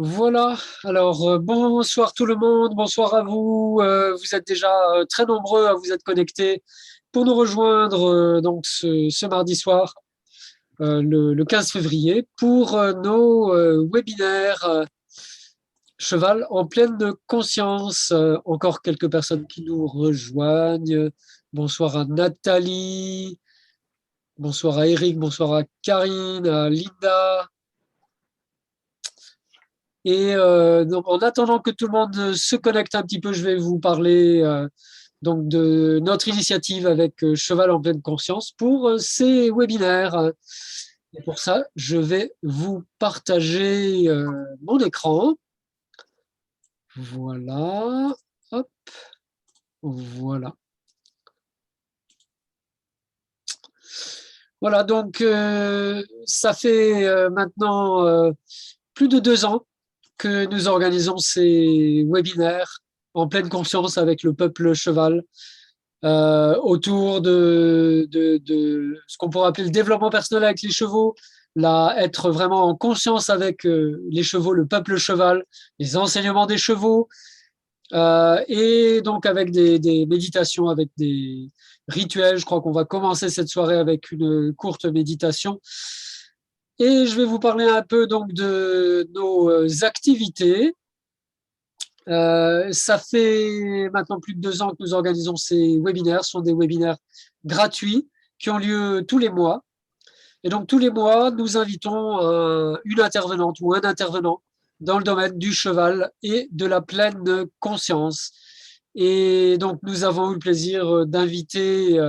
Voilà, alors bonsoir tout le monde, bonsoir à vous. Vous êtes déjà très nombreux à vous être connectés pour nous rejoindre donc ce mardi soir, le 15 février, pour nos webinaires Cheval en pleine conscience. Encore quelques personnes qui nous rejoignent. Bonsoir à Nathalie, bonsoir à Eric, bonsoir à Karine, à Linda. Et donc, en attendant que tout le monde se connecte un petit peu, je vais vous parler donc de notre initiative avec Cheval en pleine conscience pour ces webinaires. Et pour ça, je vais vous partager mon écran. Voilà. Hop. Voilà. Voilà, donc ça fait maintenant plus de 2 ans que nous organisons ces webinaires en pleine conscience avec le peuple cheval autour de ce qu'on pourrait appeler le développement personnel avec les chevaux, être vraiment en conscience avec les chevaux, le peuple cheval, les enseignements des chevaux, et donc avec des méditations, avec des rituels. Je crois qu'on va commencer cette soirée avec une courte méditation. Et je vais vous parler un peu donc de nos activités. Ça fait maintenant plus de 2 ans que nous organisons ces webinaires. Ce sont des webinaires gratuits qui ont lieu tous les mois. Et donc, tous les mois, nous invitons une intervenante ou un intervenant dans le domaine du cheval et de la pleine conscience. Et donc, nous avons eu le plaisir d'inviter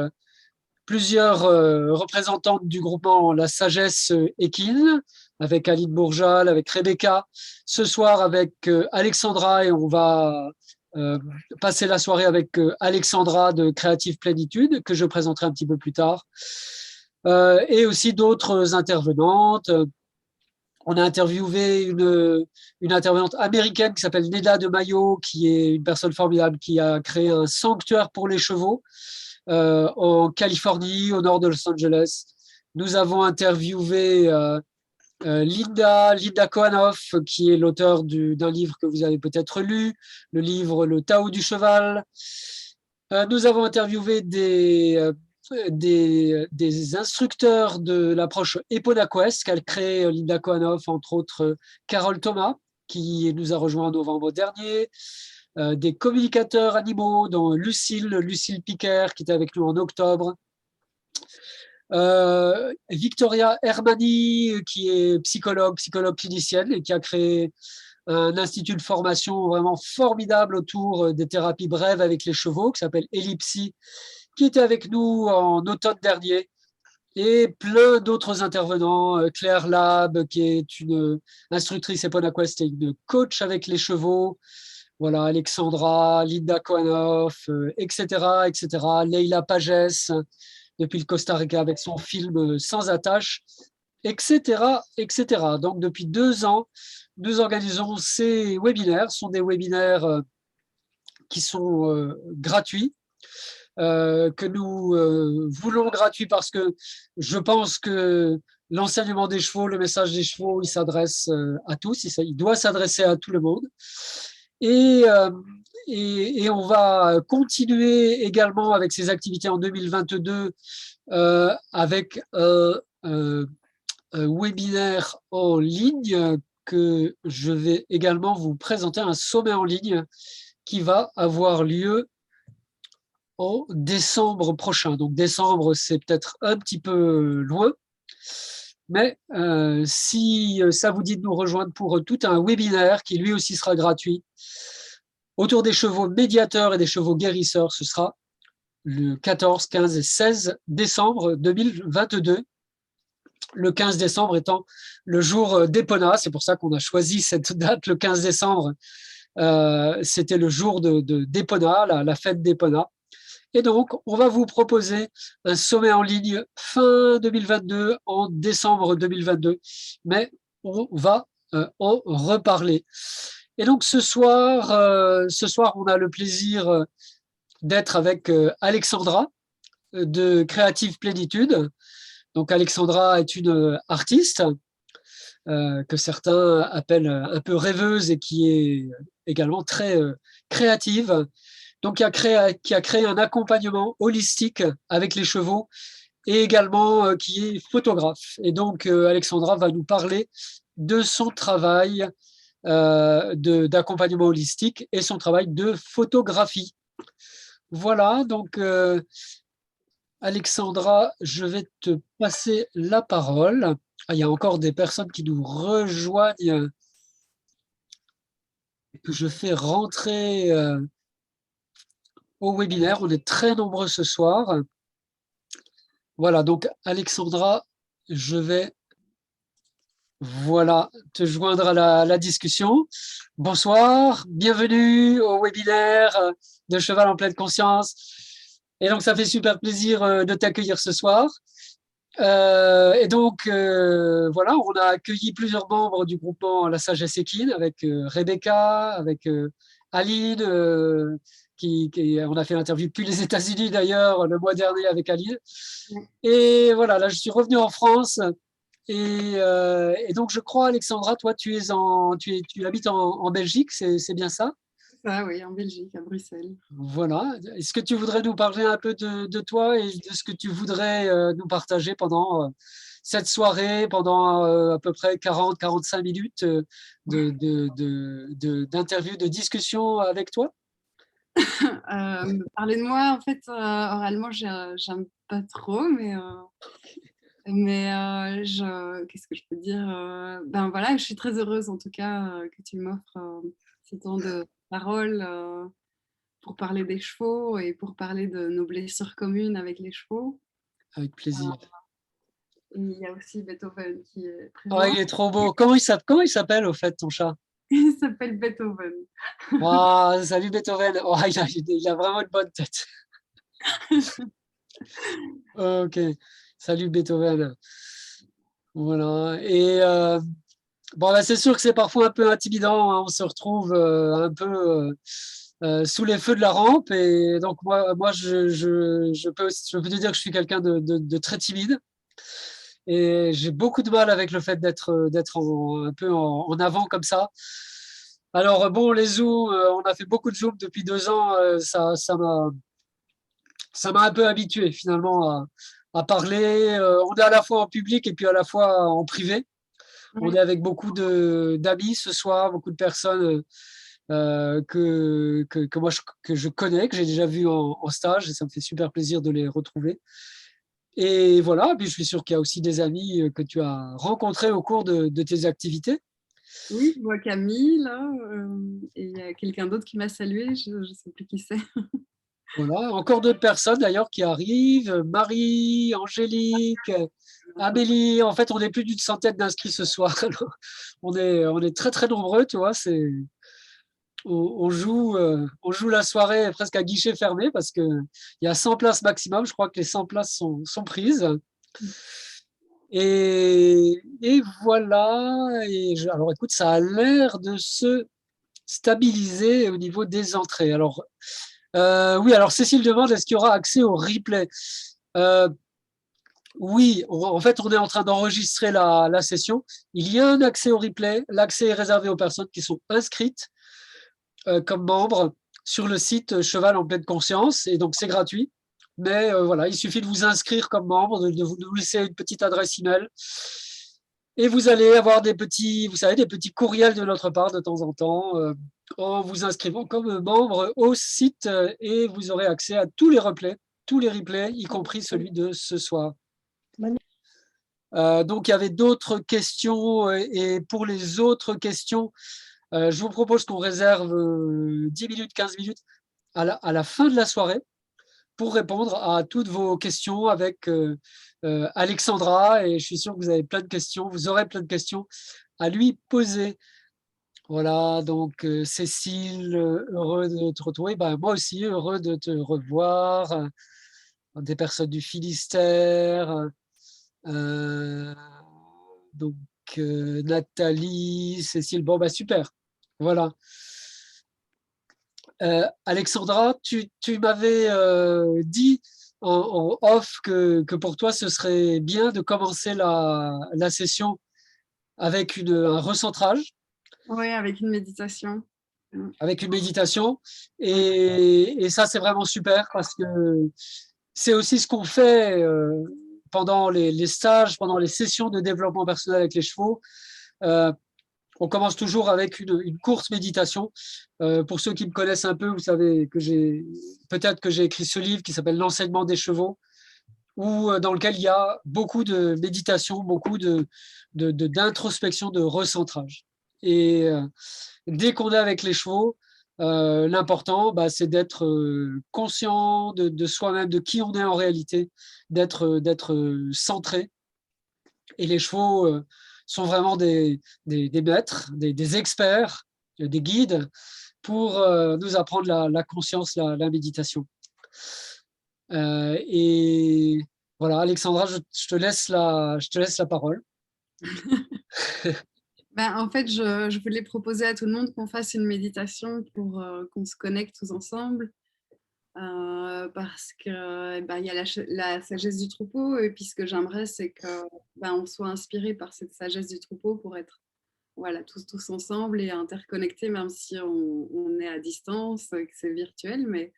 plusieurs représentantes du groupement La Sagesse Équine, avec Aline Bourjal, avec Rebecca, ce soir avec Alexandra, et on va euh, passer la soirée avec Alexandra de Créative Plénitude, que je présenterai un petit peu plus tard, et aussi d'autres intervenantes. On a interviewé une intervenante américaine qui s'appelle Neda de Mayo, qui est une personne formidable, qui a créé un sanctuaire pour les chevaux en Californie, au nord de Los Angeles. Nous avons interviewé Linda Kohanov, qui est l'auteur d'un livre que vous avez peut-être lu, le livre Le Tao du cheval. Nous avons interviewé des instructeurs de l'approche EponaQuest qu'a créé Linda Kohanov, entre autres Carole Thomas, qui nous a rejoint en novembre dernier, des communicateurs animaux, dont Lucille Piquer, qui était avec nous en octobre, Victoria Hermani, qui est psychologue clinicienne et qui a créé un institut de formation vraiment formidable autour des thérapies brèves avec les chevaux, qui s'appelle Ellipsy, qui était avec nous en automne dernier, et plein d'autres intervenants. Claire Lab, qui est une instructrice EponaQuest et une coach avec les chevaux. Voilà, Alexandra, Linda Kohanov, etc., etc. Leila Pages, depuis le Costa Rica avec son film Sans attache, etc., etc. Donc, depuis 2 ans, nous organisons ces webinaires. Ce sont des webinaires qui sont gratuits, que nous voulons gratuits parce que je pense que l'enseignement des chevaux, le message des chevaux, il s'adresse à tous, il doit s'adresser à tout le monde. Et, on va continuer également avec ces activités en 2022 avec un webinaire en ligne que je vais également vous présenter, un sommet en ligne qui va avoir lieu en décembre prochain. Donc décembre, c'est peut-être un petit peu loin, mais si ça vous dit de nous rejoindre pour tout un webinaire qui lui aussi sera gratuit autour des chevaux médiateurs et des chevaux guérisseurs, ce sera le 14, 15 et 16 décembre 2022. Le 15 décembre étant le jour d'Epona, c'est pour ça qu'on a choisi cette date, le 15 décembre. C'était le jour d'Epona, la fête d'Epona. Et donc, on va vous proposer un sommet en ligne fin 2022, en décembre 2022, mais on va en reparler. Et donc, ce soir, on a le plaisir d'être avec Alexandra de Créative Plénitude. Donc, Alexandra est une artiste que certains appellent un peu rêveuse et qui est également très créative. Donc, qui a créé un accompagnement holistique avec les chevaux et également qui est photographe. Et donc, Alexandra va nous parler de son travail d'accompagnement holistique et son travail de photographie. Voilà, donc Alexandra, je vais te passer la parole. Ah, il y a encore des personnes qui nous rejoignent, que je fais rentrer au webinaire. On est très nombreux ce soir. Voilà, donc Alexandra, je vais te joindre à la discussion. Bonsoir, bienvenue au webinaire de Cheval en pleine conscience. Et donc, ça fait super plaisir de t'accueillir ce soir. Et donc, voilà, on a accueilli plusieurs membres du groupement La Sagesse Équine avec Rebecca, avec Aline, on a fait l'interview depuis les États-Unis d'ailleurs le mois dernier avec Aline. Et voilà, là, je suis revenu en France. Et donc, je crois, Alexandra, toi, tu habites en Belgique, c'est bien ça? Ça, oui, en Belgique, à Bruxelles. Voilà. Est-ce que tu voudrais nous parler un peu de toi et de ce que tu voudrais nous partager pendant cette soirée, pendant à peu près 40-45 minutes d'interview, de discussion avec toi? Parler de moi, en fait, oralement, j'aime pas trop, qu'est-ce que je peux dire? Ben voilà, je suis très heureuse en tout cas que tu m'offres ce temps de parole pour parler des chevaux et pour parler de nos blessures communes avec les chevaux. Avec plaisir. Et il y a aussi Beethoven qui est Oh, présent. il est trop beau. Comment il s'appelle, au fait, ton chat? Il s'appelle Beethoven. Oh, salut Beethoven. Oh, il a vraiment une bonne tête. Ok, salut Beethoven. Voilà. Et bon, là, c'est sûr que c'est parfois un peu intimidant, hein. On se retrouve un peu sous les feux de la rampe. Et donc, moi je peux te dire que je suis quelqu'un de très timide. Et j'ai beaucoup de mal avec le fait d'être un peu en avant comme ça. Alors, bon, les zooms, on a fait beaucoup de zooms depuis 2 ans. Ça m'a un peu habitué finalement à parler. On est à la fois en public et puis à la fois en privé. On est Oui. avec beaucoup d'amis ce soir, beaucoup de personnes que je connais, que j'ai déjà vues en stage, et ça me fait super plaisir de les retrouver. Et voilà, puis je suis sûr qu'il y a aussi des amis que tu as rencontrés au cours de tes activités. Oui, je vois Camille là, et il y a quelqu'un d'autre qui m'a salué, je ne sais plus qui c'est. Voilà, encore d'autres personnes d'ailleurs qui arrivent, Marie, Angélique, Amélie. En fait, on est plus d'une centaine d'inscrits ce soir. Alors, on est très très nombreux, tu vois. On joue la soirée presque à guichet fermé parce qu'il y a 100 places maximum. Je crois que les 100 places sont prises. Et voilà. Alors écoute, ça a l'air de se stabiliser au niveau des entrées. Alors, oui, alors Cécile demande, est-ce qu'il y aura accès au replay? Oui, en fait, on est en train d'enregistrer la session. Il y a un accès au replay. L'accès est réservé aux personnes qui sont inscrites comme membres sur le site Cheval en pleine conscience. Et donc, c'est gratuit. Mais voilà, il suffit de vous inscrire comme membre, de vous laisser une petite adresse email. Et vous allez avoir des petits, vous savez, des petits courriels de notre part de temps en temps en vous inscrivant comme membre au site et vous aurez accès à tous les replays, y compris celui de ce soir. Donc, il y avait d'autres questions et pour les autres questions, je vous propose qu'on réserve 10 minutes, 15 minutes à la fin de la soirée pour répondre à toutes vos questions avec Alexandra. Et je suis sûr que vous avez plein de questions, vous aurez plein de questions à lui poser. Voilà, donc Cécile, heureux de te retrouver. Ben, moi aussi, heureux de te revoir. Des personnes du Finistère. Euh, donc, Nathalie, Cécile, bon, bah, super. Voilà. Alexandra, tu m'avais dit en off que pour toi, ce serait bien de commencer la session avec un recentrage, Oui, avec une méditation. avec une méditation. Et ça, c'est vraiment super parce que c'est aussi ce qu'on fait pendant les stages, pendant les sessions de développement personnel avec les chevaux. Euh, on commence toujours avec une courte méditation. Pour ceux qui me connaissent un peu, vous savez que peut-être que j'ai écrit ce livre qui s'appelle L'enseignement des chevaux, dans lequel il y a beaucoup de méditation, beaucoup d'introspection, de recentrage. Et dès qu'on est avec les chevaux, l'important, c'est d'être conscient de soi-même, de qui on est en réalité, d'être centré. Et les chevaux sont vraiment des maîtres, des experts, des guides pour nous apprendre la conscience, la méditation. Et voilà, Alexandra, je te laisse la parole. Ben, en fait, je voulais proposer à tout le monde qu'on fasse une méditation pour qu'on se connecte tous ensemble. Parce que ben, il y a la sagesse du troupeau, et puis ce que j'aimerais, c'est que ben, on soit inspiré par cette sagesse du troupeau pour être voilà, tous ensemble et interconnectés, même si on est à distance, que c'est virtuel, mais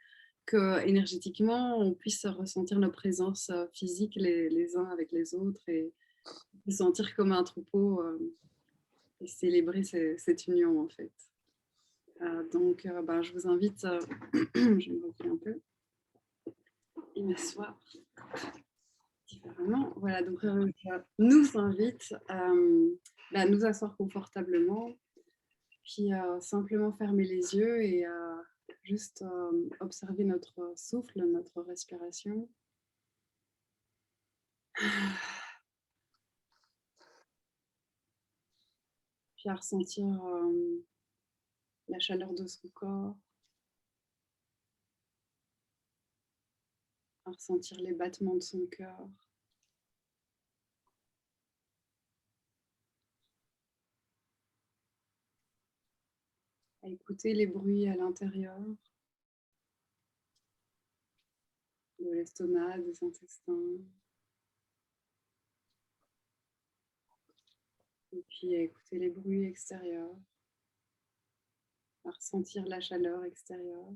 que énergétiquement, on puisse ressentir nos présences physiques les uns avec les autres et se sentir comme un troupeau et célébrer cette union en fait. Donc, ben, je vous invite, je vais me reculer un peu et m'asseoir différemment. Voilà, donc je nous invite à nous asseoir confortablement, puis simplement fermer les yeux et juste observer notre souffle, notre respiration. Puis à ressentir la chaleur de son corps, à ressentir les battements de son cœur. À écouter les bruits à l'intérieur de l'estomac, des intestins. Et puis à écouter les bruits extérieurs, à ressentir la chaleur extérieure.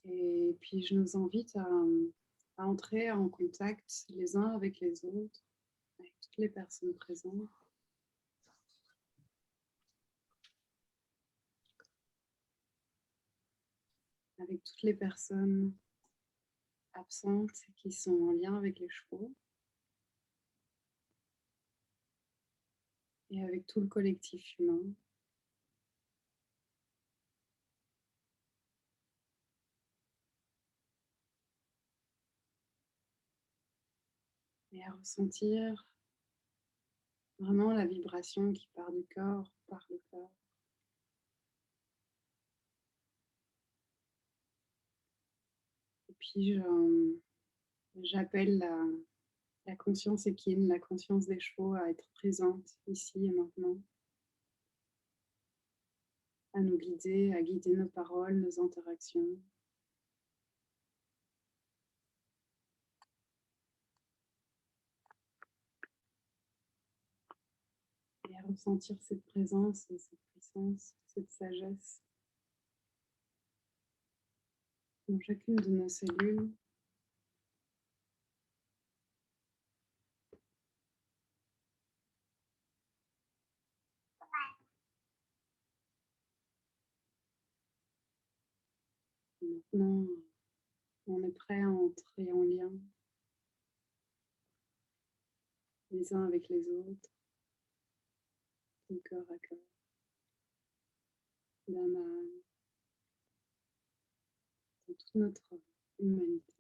Et puis je nous invite à entrer en contact les uns avec les autres, avec toutes les personnes présentes. Avec toutes les personnes absentes qui sont en lien avec les chevaux. Et avec tout le collectif humain. Et à ressentir vraiment la vibration qui part du corps par le corps. Et puis j'appelle la conscience équine, la conscience des chevaux à être présente ici et maintenant, à nous guider, à guider nos paroles, nos interactions. Et à ressentir cette présence et cette puissance, cette sagesse dans chacune de nos cellules. Et maintenant, on est prêt à entrer en lien les uns avec les autres, de cœur à cœur, d'âme à âme, de toute notre humanité.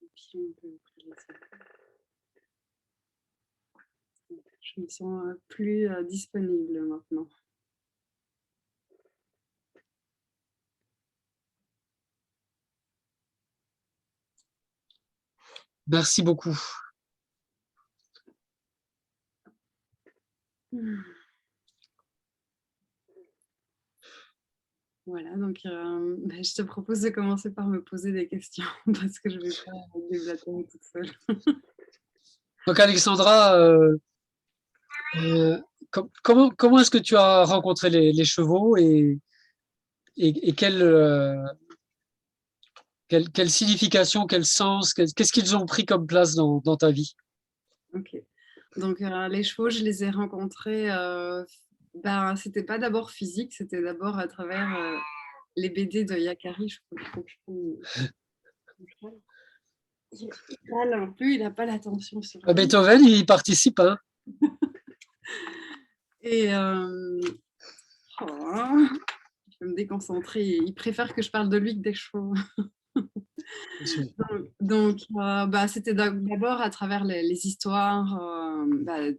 Et puis on peut ouvrir les yeux. Je me sens plus disponible maintenant. Merci beaucoup. Voilà, donc je te propose de commencer par me poser des questions parce que je vais pas déblatérer toute seule. Donc Alexandra, comment est-ce que tu as rencontré les chevaux et quelle signification, quel sens, qu'est-ce qu'ils ont pris comme place dans ta vie? Ok. Donc les chevaux, je les ai rencontrés. C'était pas d'abord physique, c'était d'abord à travers les BD de Yakari. Je crois qu'il faut que je prenne- Il râle un peu, il n'a pas l'attention sur lui. Beethoven, il participe, hein? Et oh, je vais me déconcentrer. Il préfère que je parle de lui que des chevaux. C'était d'abord à travers les histoires,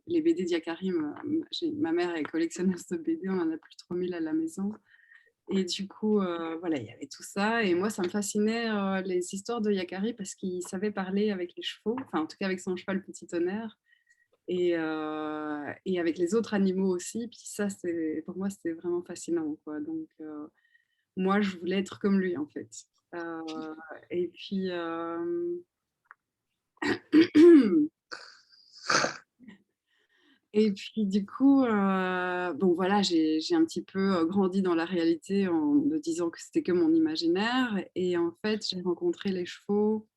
les BD d'Yakari. Ma mère est collectionneuse de BD, on en a plus de 3000 à la maison. Et du coup, voilà, il y avait tout ça. Et moi, ça me fascinait les histoires de Yakari parce qu'il savait parler avec les chevaux, enfin, en tout cas avec son cheval Petit Tonnerre, et avec les autres animaux aussi. Puis ça, pour moi, c'était vraiment fascinant, quoi. Donc, moi, je voulais être comme lui, en fait. Et puis, et puis du coup, bon voilà, j'ai un petit peu grandi dans la réalité en me disant que c'était que mon imaginaire. Et en fait, j'ai rencontré les chevaux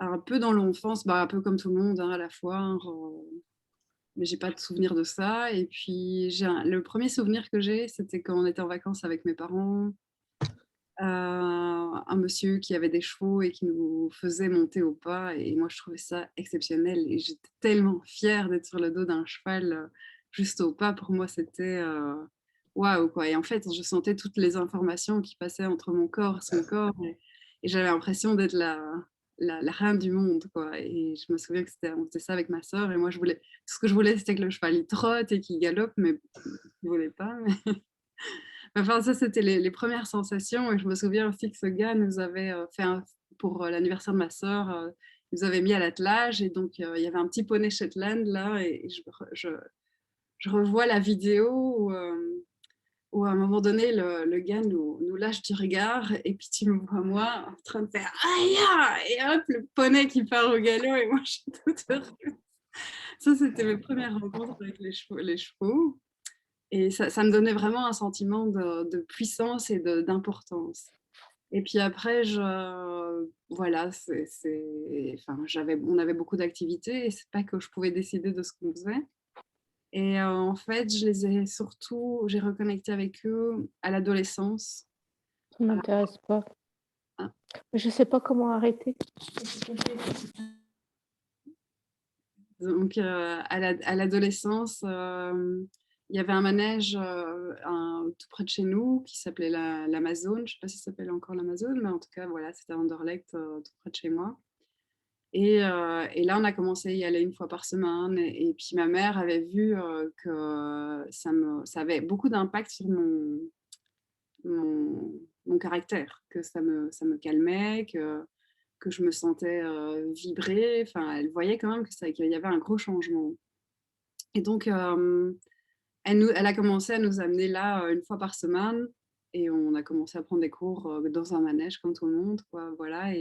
un peu dans l'enfance, un peu comme tout le monde, hein, à la foire, mais j'ai pas de souvenir de ça. Et puis le premier souvenir que j'ai, c'était quand on était en vacances avec mes parents, un monsieur qui avait des chevaux et qui nous faisait monter au pas. Et moi, je trouvais ça exceptionnel. Et j'étais tellement fière d'être sur le dos d'un cheval juste au pas. Pour moi, c'était waouh, quoi. Et en fait, je sentais toutes les informations qui passaient entre mon corps et son corps. Et j'avais l'impression d'être la reine du monde, quoi. Et je me souviens que on faisait ça avec ma sœur. Et moi, tout ce que je voulais, c'était que le cheval il trotte et qu'il galope, mais je ne voulais pas. Enfin, ça, c'était les premières sensations. Et je me souviens aussi que ce gars nous avait pour l'anniversaire de ma sœur, il nous avait mis à l'attelage. Et donc, il y avait un petit poney Shetland là. Et je revois la vidéo où, à un moment donné, le gars nous lâche du regard. Et puis, tu me vois, moi, en train de faire aïe! Et hop, le poney qui part au galop. Et moi, je suis toute heureuse. Ça, c'était mes premières rencontres avec les chevaux. Et ça me donnait vraiment un sentiment de puissance et d'importance. Et puis après, voilà, enfin, on avait beaucoup d'activités et c'est pas que je pouvais décider de ce qu'on faisait. Et en fait, j'ai reconnecté avec eux à l'adolescence. Ça m'intéresse pas. Ah. Je sais pas comment arrêter. Donc, à l'adolescence, il y avait un manège tout près de chez nous qui s'appelait l'Amazon. Je ne sais pas si ça s'appelle encore l'Amazon, mais en tout cas, voilà, c'était à Anderlecht, tout près de chez moi. Et là, on a commencé à y aller une fois par semaine. Et puis, ma mère avait vu que ça avait beaucoup d'impact sur mon caractère, que ça me calmait, que je me sentais vibrer. Enfin, elle voyait quand même qu'il y avait un gros changement. Et donc, elle a commencé à nous amener là une fois par semaine. Et on a commencé à prendre des cours dans un manège comme tout le monde, quoi. Voilà.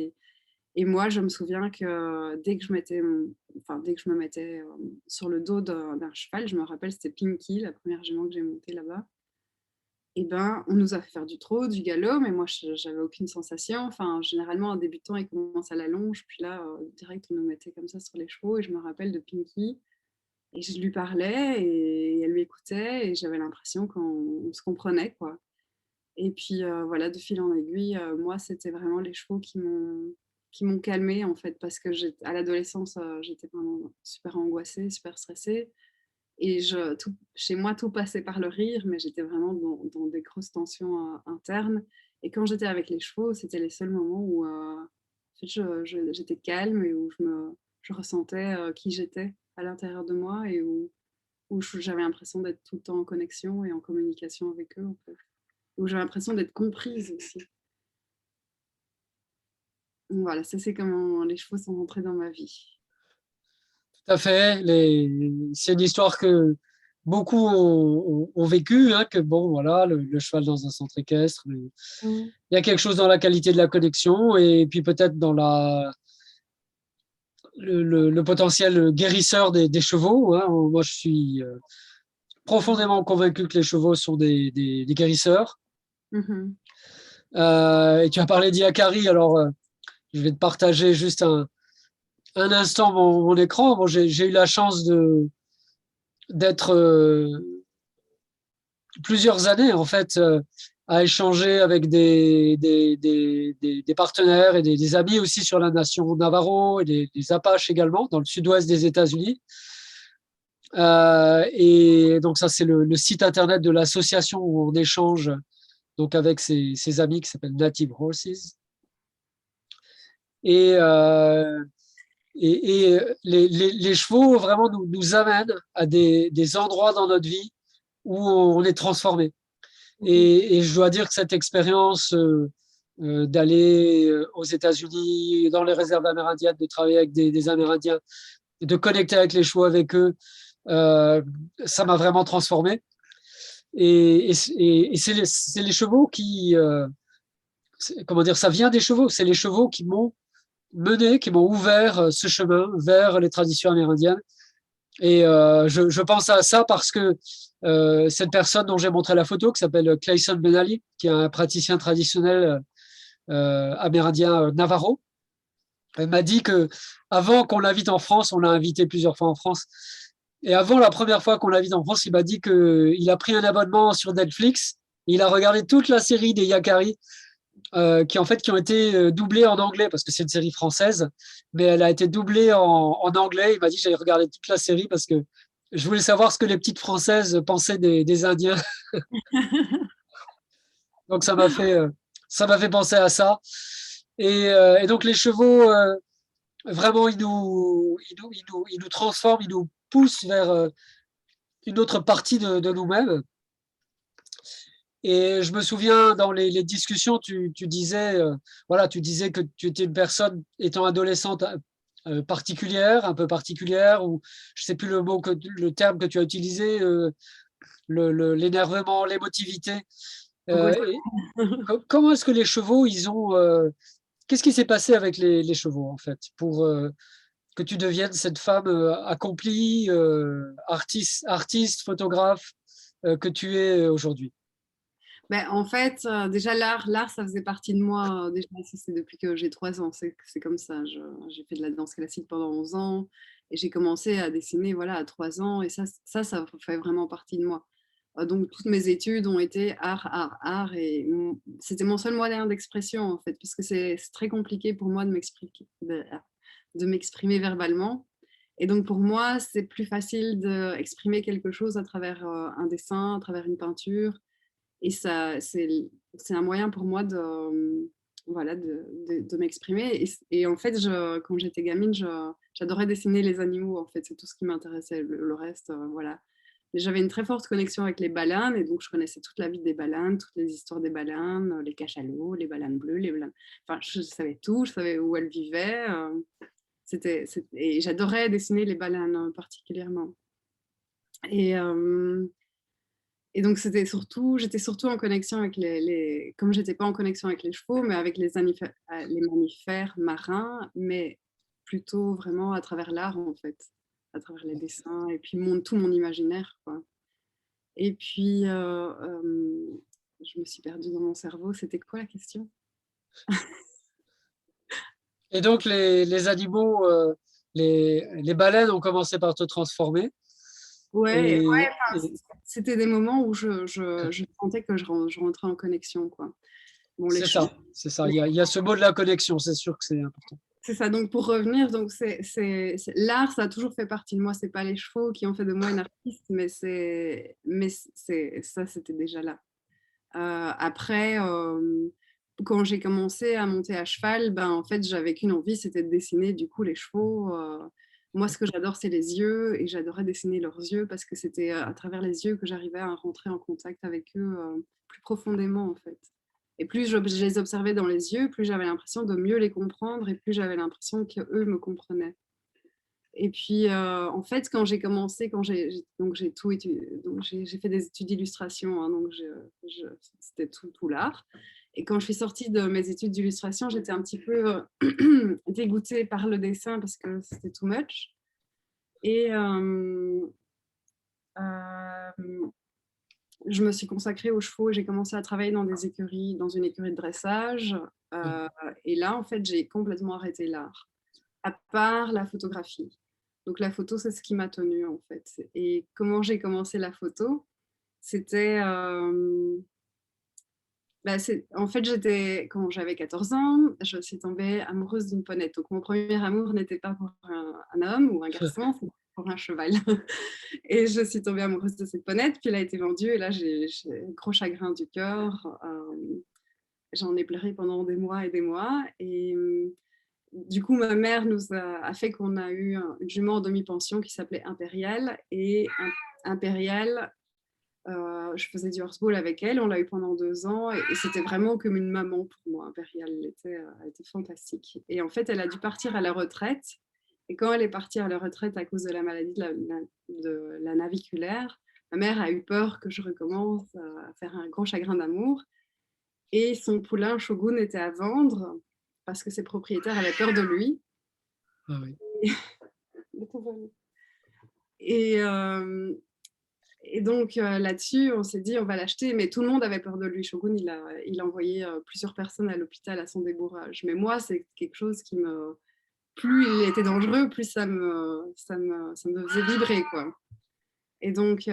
Et moi, je me souviens que dès que je me mettais sur le dos d'un cheval, je me rappelle, c'était Pinky, la première jument que j'ai montée là-bas. Et ben, on nous a fait faire du trot, du galop, mais moi, j'avais aucune sensation. Enfin, généralement, un débutant, il commence à la longe, puis là, direct, on nous mettait comme ça sur les chevaux. Et je me rappelle de Pinky, et je lui parlais, et elle lui écoutait, et j'avais l'impression qu'on se comprenait, quoi. Et puis, voilà, de fil en aiguille, moi, c'était vraiment les chevaux qui m'ont calmée, en fait, parce que à l'adolescence, j'étais vraiment super angoissée, super stressée. Et chez moi, tout passait par le rire, mais j'étais vraiment dans des grosses tensions internes. Et quand j'étais avec les chevaux, c'était les seuls moments où en fait, j'étais calme et où je ressentais qui j'étais à l'intérieur de moi et où j'avais l'impression d'être tout le temps en connexion et en communication avec eux, en fait. Où j'avais l'impression d'être comprise aussi. Donc voilà, ça c'est comment les chevaux sont rentrés dans ma vie. Tout à fait. C'est une histoire beaucoup ont vécu, hein, que bon, voilà, le cheval dans un centre équestre, mais Mm. il y a quelque chose dans la qualité de la connexion et puis peut-être dans le potentiel guérisseur des chevaux, hein. Moi, je suis profondément convaincu que les chevaux sont des guérisseurs. Mhm. Et tu as parlé d'Iakari, alors je vais te partager juste un instant mon écran. Bon, j'ai eu la chance d'être plusieurs années en fait à échanger avec des partenaires et des amis aussi sur la nation Navajo et des Apaches également dans le sud-ouest des États-Unis. Et donc ça c'est le site internet de l'association où on échange donc avec ses amis qui s'appelle Native Horses. Et, euh, et les chevaux vraiment nous amènent à des endroits dans notre vie où on est transformé. Mhm. Et je dois dire que cette expérience d'aller aux États-Unis, dans les réserves amérindiennes, de travailler avec des Amérindiens, de connecter avec les chevaux avec eux, euh, ça m'a vraiment transformé. Et c'est les chevaux qui, comment dire, ça vient des chevaux. C'est les chevaux qui m'ont mené, qui m'ont ouvert ce chemin vers les traditions amérindiennes. Et je pense à ça parce que cette personne dont j'ai montré la photo, qui s'appelle Clayson Benali, qui est un praticien traditionnel amérindien Navarro, elle m'a dit que avant qu'on l'invite en France, on l'a invité plusieurs fois en France, et avant la première fois qu'on l'invite en France, il m'a dit qu'il a pris un abonnement sur Netflix, il a regardé toute la série des Yakari, qui ont été doublées en anglais, parce que c'est une série française, mais elle a été doublée en anglais. Il m'a dit que j'allais regarder toute la série parce que je voulais savoir ce que les petites Françaises pensaient des Indiens. Donc ça m'a fait penser à ça. Et donc les chevaux, vraiment, ils nous transforment, ils nous poussent vers une autre partie de nous-mêmes. Et je me souviens dans les discussions, tu disais, voilà, tu disais que tu étais une personne étant adolescente particulière, un peu particulière, ou je sais plus le terme que tu as utilisé, l'énervement, l'émotivité. Angoisse. Et comment est-ce que les chevaux, qu'est-ce qui s'est passé avec les chevaux en fait, pour que tu deviennes cette femme accomplie, artiste, photographe que tu es aujourd'hui? Ben, en fait, déjà l'art, ça faisait partie de moi. Déjà, ça, c'est depuis que j'ai 3 ans. C'est comme ça. J'ai fait de la danse classique pendant 11 ans et j'ai commencé à dessiner voilà, à 3 ans. Et ça fait vraiment partie de moi. Donc, toutes mes études ont été art, art, art. Et c'était mon seul moyen d'expression, en fait, parce que c'est très compliqué pour moi de m'exprimer verbalement. Et donc, pour moi, c'est plus facile d'exprimer quelque chose à travers un dessin, à travers une peinture. Et ça, c'est un moyen pour moi voilà, de m'exprimer. Et en fait, quand j'étais gamine, j'adorais dessiner les animaux. En fait, c'est tout ce qui m'intéressait. Le reste, voilà. Mais j'avais une très forte connexion avec les baleines, et donc je connaissais toute la vie des baleines, toutes les histoires des baleines, les cachalots, les baleines bleues, les baleines. Enfin, je savais tout, je savais où elles vivaient. Et j'adorais dessiner les baleines particulièrement. Et, et donc, j'étais surtout en connexion avec comme j'étais pas en connexion avec les chevaux, mais avec les mammifères marins, mais plutôt vraiment à travers l'art, en fait, à travers les dessins, et puis tout mon imaginaire, quoi. Et puis, je me suis perdue dans mon cerveau. C'était quoi la question? Et donc, les animaux, les baleines ont commencé par te transformer. Ouais, ouais, Et c'était des moments où je sentais que je rentrais en connexion, quoi. Bon, les c'est chevaux. ça, c'est ça. Il y a ce mot de la connexion, c'est sûr que c'est important. C'est ça, donc pour revenir, donc l'art, ça a toujours fait partie de moi. C'est pas les chevaux qui ont fait de moi une artiste, ça, c'était déjà là. Après, quand j'ai commencé à monter à cheval, ben, en fait, j'avais qu'une envie, c'était de dessiner du coup les chevaux. Moi, ce que j'adore, c'est les yeux, et j'adorais dessiner leurs yeux parce que c'était à travers les yeux que j'arrivais à rentrer en contact avec eux plus profondément, en fait. Et plus je les observais dans les yeux, plus j'avais l'impression de mieux les comprendre, et plus j'avais l'impression qu'eux me comprenaient. Et puis, en fait, quand j'ai commencé, donc j'ai tout étudié, donc j'ai fait des études d'illustration, hein, donc c'était tout l'art. Et quand je suis sortie de mes études d'illustration, j'étais un petit peu dégoûtée par le dessin parce que c'était too much. Et je me suis consacrée aux chevaux et j'ai commencé à travailler dans une écurie de dressage. Et là, en fait, j'ai complètement arrêté l'art, à part la photographie. Donc la photo, c'est ce qui m'a tenue, en fait. Et comment j'ai commencé la photo? C'était... en fait, quand j'avais 14 ans, je suis tombée amoureuse d'une ponette. Donc mon premier amour n'était pas pour un homme ou un garçon, c'était pour un cheval. Et je suis tombée amoureuse de cette ponette, puis elle a été vendue, et là, j'ai un gros chagrin du cœur. J'en ai pleuré pendant des mois et des mois. Et du coup, ma mère a fait qu'on a eu une jument en demi-pension qui s'appelait Impérial. Et Impérial, je faisais du horseball avec elle, on l'a eu pendant 2 ans, et c'était vraiment comme une maman pour moi. Impérial, elle était fantastique. Et en fait, elle a dû partir à la retraite. Et quand elle est partie à la retraite à cause de la maladie de la naviculaire, ma mère a eu peur que je recommence à faire un grand chagrin d'amour. Et son poulain Shogun était à vendre parce que ses propriétaires avaient peur de lui. Ah oui. Et donc là-dessus, on s'est dit on va l'acheter, mais tout le monde avait peur de lui. Shogun, il a envoyé plusieurs personnes à l'hôpital à son débourrage. Mais moi, c'est quelque chose qui me... Plus il était dangereux, plus ça me faisait vibrer, quoi. Et donc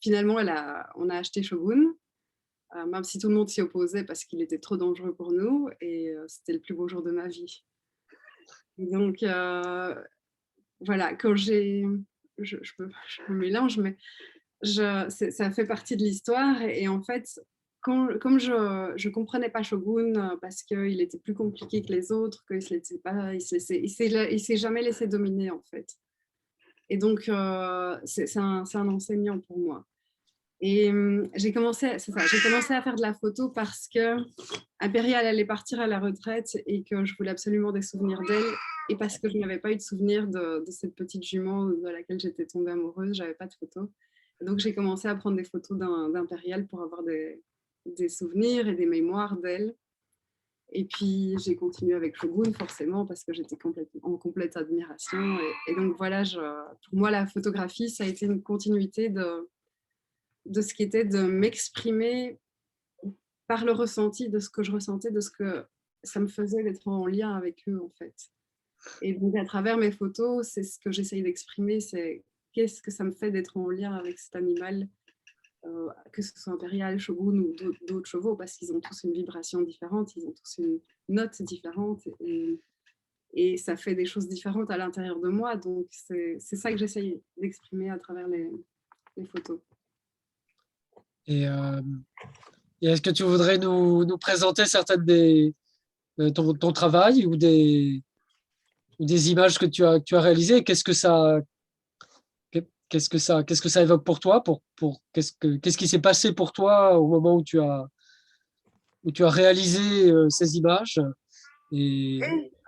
finalement, on a acheté Shogun, même si tout le monde s'y opposait parce qu'il était trop dangereux pour nous, et c'était le plus beau jour de ma vie. Et donc, voilà, quand je me mélange, mais ça fait partie de l'histoire. Et en fait, comme je ne comprenais pas Shogun parce qu'il était plus compliqué que les autres, qu'il ne s'est jamais laissé dominer, en fait. Et donc, c'est un enseignant pour moi. Et j'ai commencé à faire de la photo parce que Impérial allait partir à la retraite et que je voulais absolument des souvenirs d'elle, et parce que je n'avais pas eu de souvenirs de cette petite jument de laquelle j'étais tombée amoureuse, j'avais pas de photos. Et donc j'ai commencé à prendre des photos d'Impérial pour avoir des souvenirs et des mémoires d'elle. Et puis j'ai continué avec Shogun, forcément, parce que j'étais en complète admiration. Et donc voilà, pour moi, la photographie, ça a été une continuité de ce qui était de m'exprimer par le ressenti de ce que je ressentais, de ce que ça me faisait d'être en lien avec eux, en fait. Et donc, à travers mes photos, c'est ce que j'essaye d'exprimer, c'est qu'est-ce que ça me fait d'être en lien avec cet animal, que ce soit Impérial, Shogun ou d'autres chevaux, parce qu'ils ont tous une vibration différente, ils ont tous une note différente, et ça fait des choses différentes à l'intérieur de moi. Donc, c'est ça que j'essaye d'exprimer à travers les photos. Et est-ce que tu voudrais nous présenter certaines ton travail ou des images que tu as réalisées? Qu'est-ce que ça évoque pour toi? Qu'est-ce qui s'est passé pour toi au moment où tu as réalisé ces images? Et...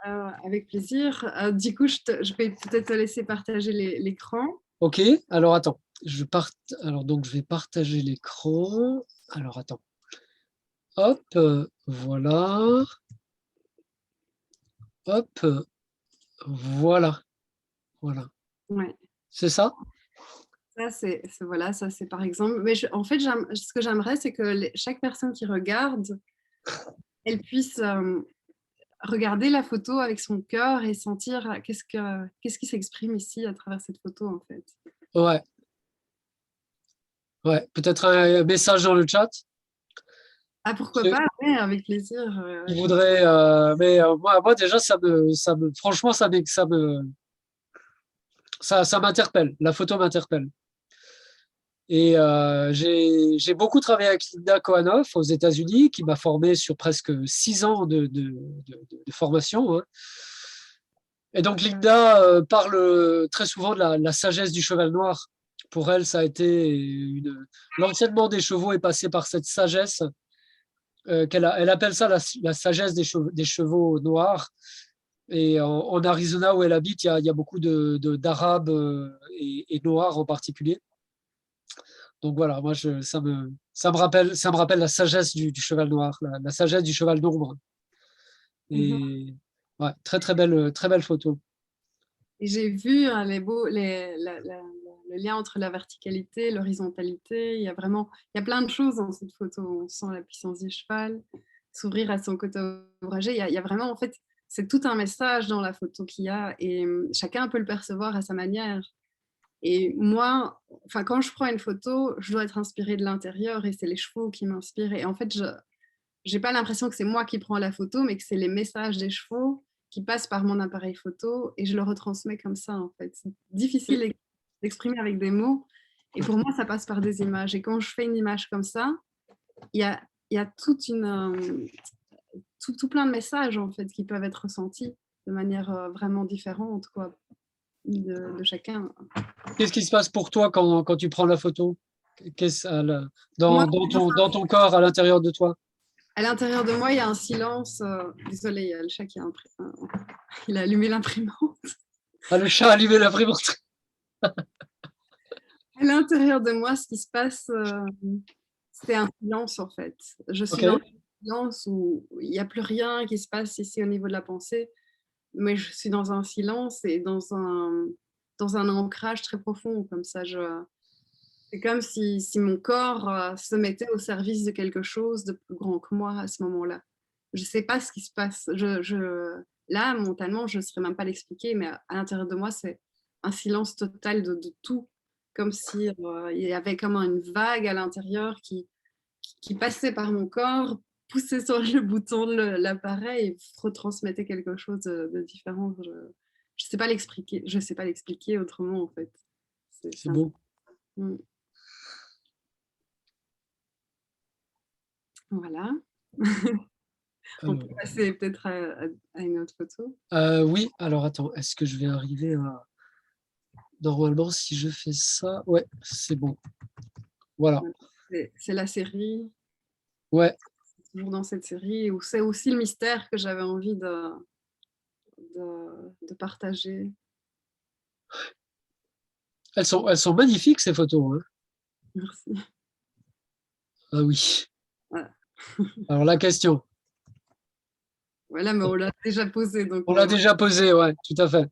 Avec plaisir. Du coup, je vais peut-être te laisser partager l'écran. Ok, alors attends. Donc, je vais partager l'écran. Alors, attends. Hop, voilà. Hop, voilà. Voilà. Ouais. C'est ça? Ça, c'est par exemple. Mais en fait, ce que j'aimerais, c'est que chaque personne qui regarde, elle puisse regarder la photo avec son cœur et sentir qu'est-ce qui s'exprime ici à travers cette photo, en fait. Ouais. Ouais, peut-être un message dans le chat. Ah, pourquoi pas, ouais, avec plaisir. Je voudrais, mais moi déjà, franchement, ça m'interpelle. La photo m'interpelle. Et j'ai beaucoup travaillé avec Linda Kohanoff aux États-Unis, qui m'a formé sur presque 6 ans de formation, hein. Et donc Linda parle très souvent de la sagesse du cheval noir. Pour elle, ça a été l'enchaînement des chevaux est passé par cette sagesse elle appelle ça la sagesse des chevaux noirs. Et en Arizona où elle habite, il y a beaucoup d'Arabes et Noirs en particulier. Donc voilà, moi, ça me rappelle la sagesse du cheval noir, la sagesse du cheval d'ombre. Mhm. Et ouais, très belle photo. Et j'ai vu hein, le lien entre la verticalité, l'horizontalité. Il y a plein de choses dans cette photo. On sent la puissance du cheval, s'ouvrir à son côté ouvragé. Il y a vraiment, en fait, c'est tout un message dans la photo qu'il y a et chacun peut le percevoir à sa manière. Et moi, enfin, quand je prends une photo, je dois être inspirée de l'intérieur et c'est les chevaux qui m'inspirent. Et en fait, je n'ai pas l'impression que c'est moi qui prends la photo, mais que c'est les messages des chevaux qui passent par mon appareil photo et je le retransmets comme ça, en fait. C'est difficile d'exprimer avec des mots. Et pour moi, ça passe par des images. Et quand je fais une image comme ça, il y a tout plein de messages, en fait, qui peuvent être ressentis de manière vraiment différente, quoi, de chacun. Qu'est-ce qui se passe pour toi quand tu prends la photo? Moi, Dans ton corps, à l'intérieur de toi? à l'intérieur de moi, il y a un silence. Désolée, il y a le chat qui il a allumé l'imprimante. Ah, le chat a allumé l'imprimante. À l'intérieur de moi, ce qui se passe, c'est un silence en fait. Je suis dans Ok. un silence où il n'y a plus rien qui se passe ici au niveau de la pensée, mais je suis dans un silence et dans un ancrage très profond. Comme ça, c'est comme si mon corps se mettait au service de quelque chose de plus grand que moi à ce moment-là. Je ne sais pas ce qui se passe. Là, mentalement, je ne saurais même pas l'expliquer, mais à l'intérieur de moi, c'est un silence total de tout. Comme si il y avait comme une vague à l'intérieur qui passait par mon corps, poussait sur le bouton de l'appareil et retransmettait quelque chose de différent. Je ne sais pas l'expliquer. Je sais pas l'expliquer autrement, en fait. C'est beau. Mm. Voilà. On peut passer peut-être à une autre photo. Oui, alors attends, est-ce que je vais arriver à... Normalement, si je fais ça, ouais, c'est bon. Voilà. C'est la série, Ouais, toujours dans cette série, où c'est aussi le mystère que j'avais envie de partager. elles sont magnifiques ces photos, hein. Merci. Ah oui. Voilà, Alors la question, voilà mais on l'a déjà posé, donc on l'a déjà posée, ouais, tout à fait.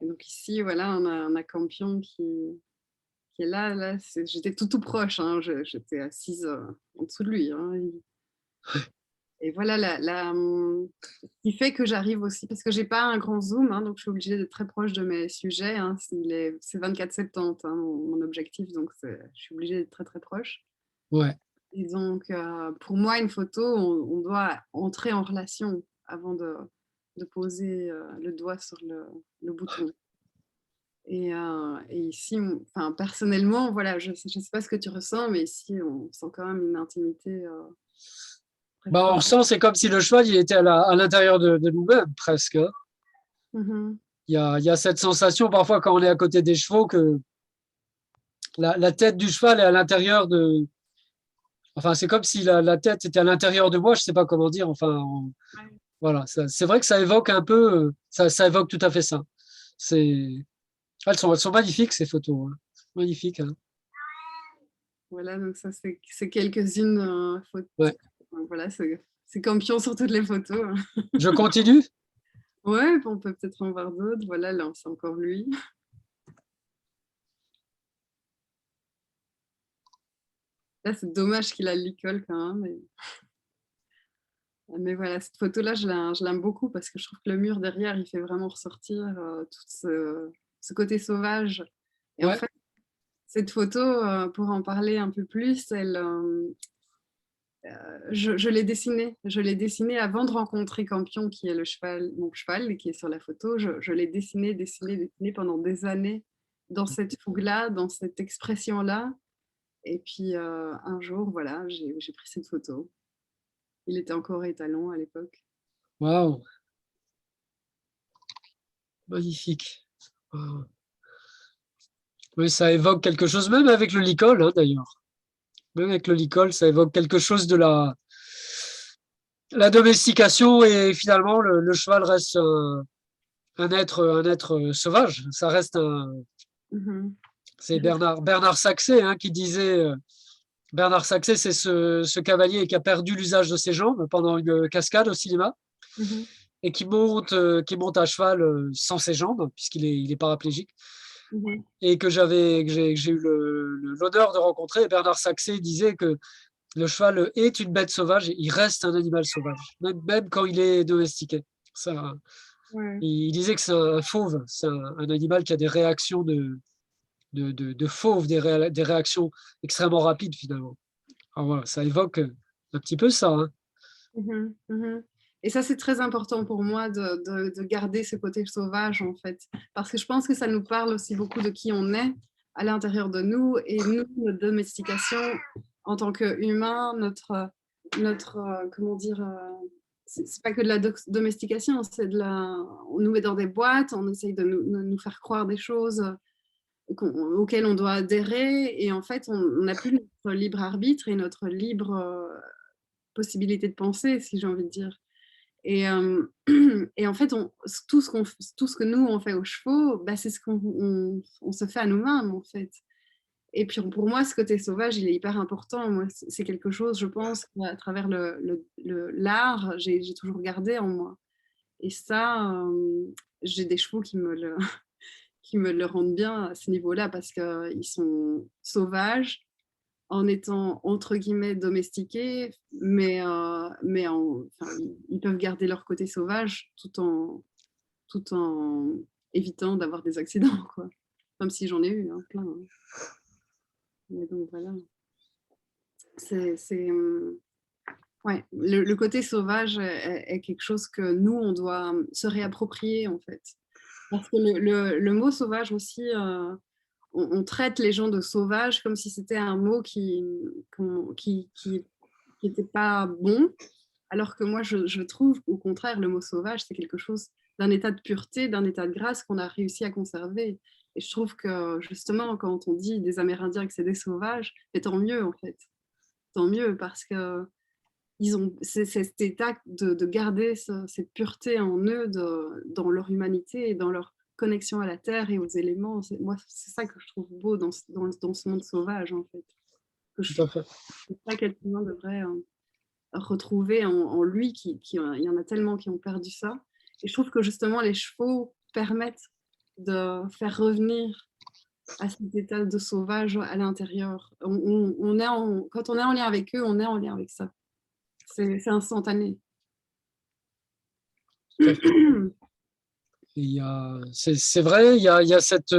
Et donc ici, voilà, on a Campion qui est là. Là j'étais tout proche, hein, j'étais assise en dessous de lui. Hein, et voilà, ce qui fait que j'arrive aussi, parce que j'ai pas un grand zoom, hein, donc je suis obligée d'être très proche de mes sujets. Hein, c'est 24-70, hein, mon objectif, donc je suis obligée d'être très très proche. Ouais. Et donc, pour moi, une photo, on doit entrer en relation avant de poser le doigt sur le bouton. Et ici, enfin, personnellement, voilà, je ne sais pas ce que tu ressens, mais ici, on sent quand même une intimité très Bah, on forte. ressent, c'est comme si le cheval il était à l'intérieur de nous-mêmes, presque, hein. Mhm. Il y a cette sensation parfois quand on est à côté des chevaux que la tête du cheval est à l'intérieur de... Enfin, c'est comme si la tête était à l'intérieur de moi, je ne sais pas comment dire. Enfin, voilà, c'est vrai que ça évoque un peu, ça évoque tout à fait ça. Elles sont magnifiques ces photos, hein. Magnifiques, hein. Voilà, donc ça, c'est quelques-unes photos. Ouais. Voilà, c'est Campion sur toutes les photos. Hein. Je continue? Ouais, on peut peut-être en voir d'autres. Voilà, là, c'est encore lui. Là, c'est dommage qu'il a l'école quand même. Mais voilà, cette photo-là, je l'aime beaucoup parce que je trouve que le mur derrière, il fait vraiment ressortir tout ce côté sauvage. Et en Ouais. fait, cette photo, pour en parler un peu plus, je l'ai dessinée. Je l'ai dessinée avant de rencontrer Campion, qui est mon cheval, qui est sur la photo. Je l'ai dessiné pendant des années dans cette fougue-là, dans cette expression-là. Et puis un jour, voilà, j'ai pris cette photo. Il était encore étalon à l'époque. Waouh, magnifique. Waouh. Oui, ça évoque quelque chose, même avec le licol, hein, d'ailleurs. Même avec le licol, ça évoque quelque chose de la domestication et finalement, le cheval reste un être sauvage. Ça reste Mhm. c'est Bernard Saxé hein, qui disait. Bernard Saxé, c'est ce cavalier qui a perdu l'usage de ses jambes pendant une cascade au cinéma Mhm. et qui monte à cheval sans ses jambes, il est paraplégique, Mhm. et que j'ai eu l'honneur de rencontrer. Et Bernard Saxé disait que le cheval est une bête sauvage, et il reste un animal sauvage, même quand il est domestiqué. Ça, Ouais. il disait que c'est un fauve, c'est un animal qui a des réactions de fauve, des réactions extrêmement rapides finalement. Alors voilà, ça évoque un petit peu ça. Hein. Mhm. Mhm. Et ça, c'est très important pour moi de garder ce côté sauvage, en fait. Parce que je pense que ça nous parle aussi beaucoup de qui on est à l'intérieur de nous et nous, notre domestication en tant qu'humain, comment dire, c'est pas que de la domestication, on nous met dans des boîtes, on essaye de nous faire croire des choses auxquelles on doit adhérer et en fait, on n'a plus notre libre arbitre et notre libre possibilité de penser, si j'ai envie de dire. Et, et en fait, tout ce que nous, on fait aux chevaux, bah, c'est ce qu'on se fait à nous-mêmes, en fait. Et puis pour moi, ce côté sauvage, il est hyper important. Moi, c'est quelque chose, je pense, à travers l'art, j'ai toujours gardé en moi. Et ça, j'ai des chevaux qui me le rendent bien à ce niveau-là parce qu'ils sont sauvages, en étant entre guillemets domestiqués, enfin, ils peuvent garder leur côté sauvage tout en évitant d'avoir des accidents, quoi. Comme si j'en ai eu hein, plein. Hein. Mais donc voilà. C'est ouais, le côté sauvage est quelque chose que nous, on doit se réapproprier en fait. Parce que le mot sauvage aussi, on traite les gens de sauvages comme si c'était un mot qui n'était pas bon, alors que moi, je trouve au contraire, le mot sauvage, c'est quelque chose d'un état de pureté, d'un état de grâce qu'on a réussi à conserver. Et je trouve que justement, quand on dit des Amérindiens que c'est des sauvages, et tant mieux en fait. Tant mieux parce que ils ont cet état de garder cette pureté en eux, dans leur humanité et dans leur connexion à la terre et aux éléments. Moi, c'est ça que je trouve beau dans ce monde sauvage, en fait. Que Tout à fait. c'est ça qu'être humain devrait retrouver en lui. Il y en a tellement qui ont perdu ça. Et je trouve que justement, les chevaux permettent de faire revenir à cet état de sauvage à l'intérieur. Quand on est en lien avec eux, on est en lien avec ça. C'est instantané. Tout à fait. C'est vrai, il y a cette.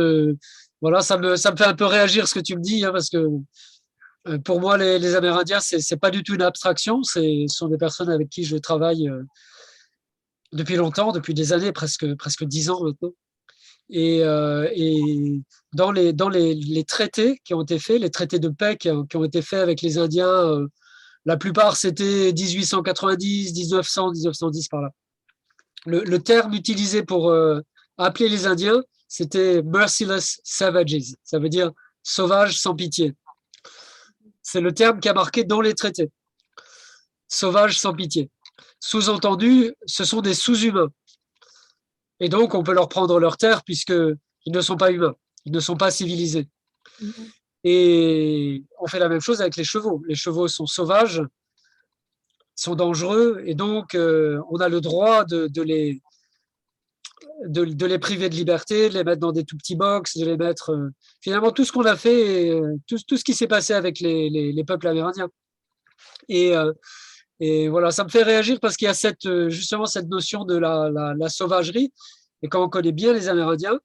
Voilà, ça me fait un peu réagir ce que tu me dis, hein, parce que pour moi, les Amérindiens, c'est pas du tout une abstraction. Ce sont des personnes avec qui je travaille depuis longtemps, depuis des années, presque 10 ans maintenant. Et dans les traités qui ont été faits, les traités de paix qui ont été faits avec les Indiens, la plupart c'était 1890, 1900, 1910 par là. Le terme utilisé pour appeler les Indiens, c'était merciless savages. Ça veut dire sauvage sans pitié. C'est le terme qui a marqué dans les traités. Sauvage sans pitié. Sous-entendu, ce sont des sous-humains. Et donc, on peut leur prendre leur terre puisqu'ils ne sont pas humains. Ils ne sont pas civilisés. Mhm. Et on fait la même chose avec les chevaux. Les chevaux sont sauvages, sont dangereux, et donc on a le droit de les priver de liberté, de les mettre dans des tout petits box, de les mettre. Finalement, tout ce qu'on a fait, tout ce qui s'est passé avec les peuples amérindiens. Et, euh, et voilà, ça me fait réagir parce qu'il y a justement cette notion de la sauvagerie. Et quand on connaît bien les Amérindiens,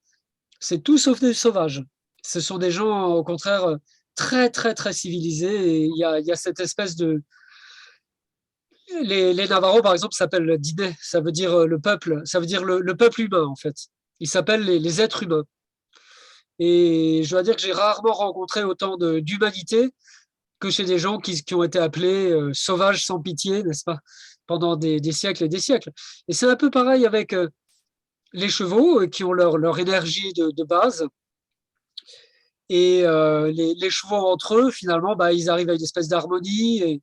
c'est tout sauf des sauvages. Ce sont des gens, au contraire, très, très, très civilisés. Et il y a cette espèce de. Les Navarros, par exemple, s'appellent Diné. Ça veut dire le peuple. Ça veut dire le peuple humain, en fait. Ils s'appellent les êtres humains. Et je dois dire que j'ai rarement rencontré autant d'humanité que chez des gens qui ont été appelés sauvages sans pitié, n'est-ce pas, pendant des siècles et des siècles. Et c'est un peu pareil avec les chevaux qui ont leur énergie de base. Et les chevaux entre eux, finalement, bah, ils arrivent à une espèce d'harmonie. Et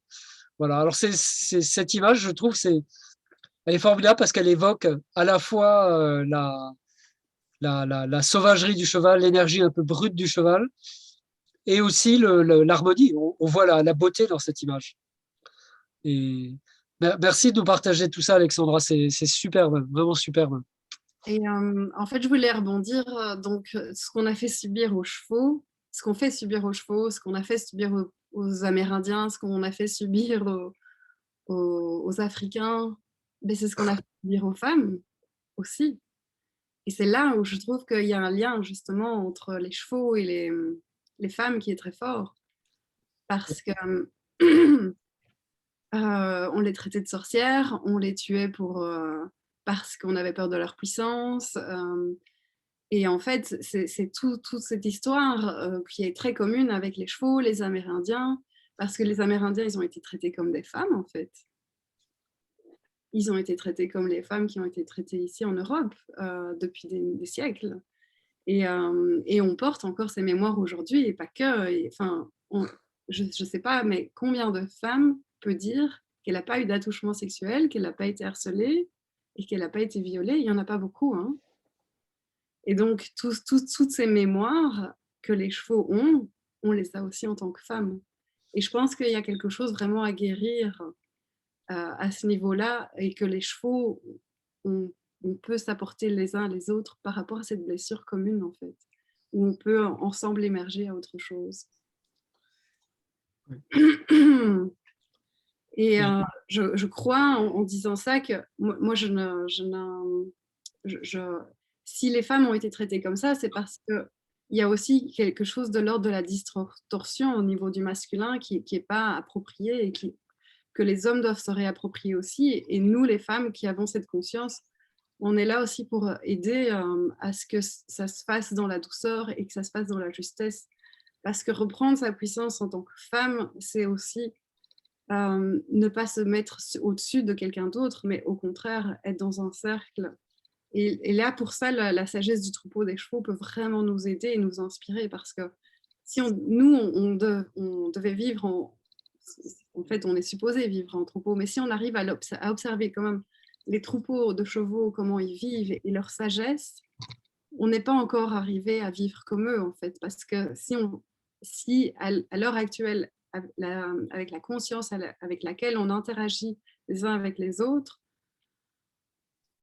voilà. Alors, cette image, je trouve, elle est formidable parce qu'elle évoque à la fois la sauvagerie du cheval, l'énergie un peu brute du cheval, et aussi l'harmonie. On voit la beauté dans cette image. Et merci de nous partager tout ça, Alexandra. C'est superbe, vraiment superbe. Et en fait, je voulais rebondir. Donc, ce qu'on a fait subir aux chevaux, ce qu'on fait subir aux chevaux, ce qu'on a fait subir aux Amérindiens, ce qu'on a fait subir aux Africains, mais c'est ce qu'on a fait subir aux femmes aussi. Et c'est là où je trouve qu'il y a un lien justement entre les chevaux et les femmes qui est très fort. Parce que on les traitait de sorcières, on les tuait parce qu'on avait peur de leur puissance. Et en fait, c'est toute cette histoire qui est très commune avec les chevaux, les Amérindiens, parce que les Amérindiens, ils ont été traités comme des femmes, en fait. Ils ont été traités comme les femmes qui ont été traitées ici en Europe depuis des siècles. Et on porte encore ces mémoires aujourd'hui, et pas que. Enfin, je ne sais pas, mais combien de femmes peut dire qu'elle n'a pas eu d'attouchement sexuel, qu'elle n'a pas été harcelée et qu'elle n'a pas été violée? Il n'y en a pas beaucoup. Hein. Et donc, toutes ces mémoires que les chevaux ont, on les a aussi en tant que femmes. Et je pense qu'il y a quelque chose vraiment à guérir à ce niveau-là, et que les chevaux, on peut s'apporter les uns les autres par rapport à cette blessure commune, en fait, où on peut ensemble émerger à autre chose. Oui. Et je crois en disant ça que moi, si les femmes ont été traitées comme ça, c'est parce qu'il y a aussi quelque chose de l'ordre de la distorsion au niveau du masculin qui n'est pas approprié et que les hommes doivent se réapproprier aussi. Et nous, les femmes qui avons cette conscience, on est là aussi pour aider à ce que ça se fasse dans la douceur et que ça se fasse dans la justesse. Parce que reprendre sa puissance en tant que femme, c'est aussi ne pas se mettre au-dessus de quelqu'un d'autre, mais au contraire, être dans un cercle. Et là, pour ça, la sagesse du troupeau des chevaux peut vraiment nous aider et nous inspirer, parce que si on devait vivre en fait, on est supposé vivre en troupeau, mais si on arrive à observer quand même les troupeaux de chevaux, comment ils vivent et leur sagesse, on n'est pas encore arrivé à vivre comme eux, en fait, parce que si à l'heure actuelle, avec la conscience avec laquelle on interagit les uns avec les autres,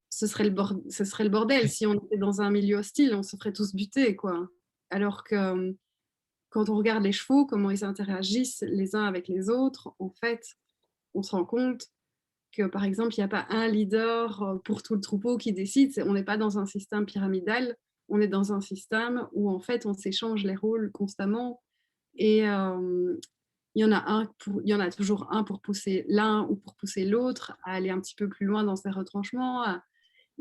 ce serait le bordel. Si on était dans un milieu hostile, on se ferait tous buter, quoi. Alors que quand on regarde les chevaux, comment ils interagissent les uns avec les autres, en fait, on se rend compte que, par exemple, il n'y a pas un leader pour tout le troupeau qui décide. On n'est pas dans un système pyramidal, on est dans un système où, en fait, on s'échange les rôles constamment. Et il y en a toujours un pour pousser l'un ou pour pousser l'autre à aller un petit peu plus loin dans ses retranchements.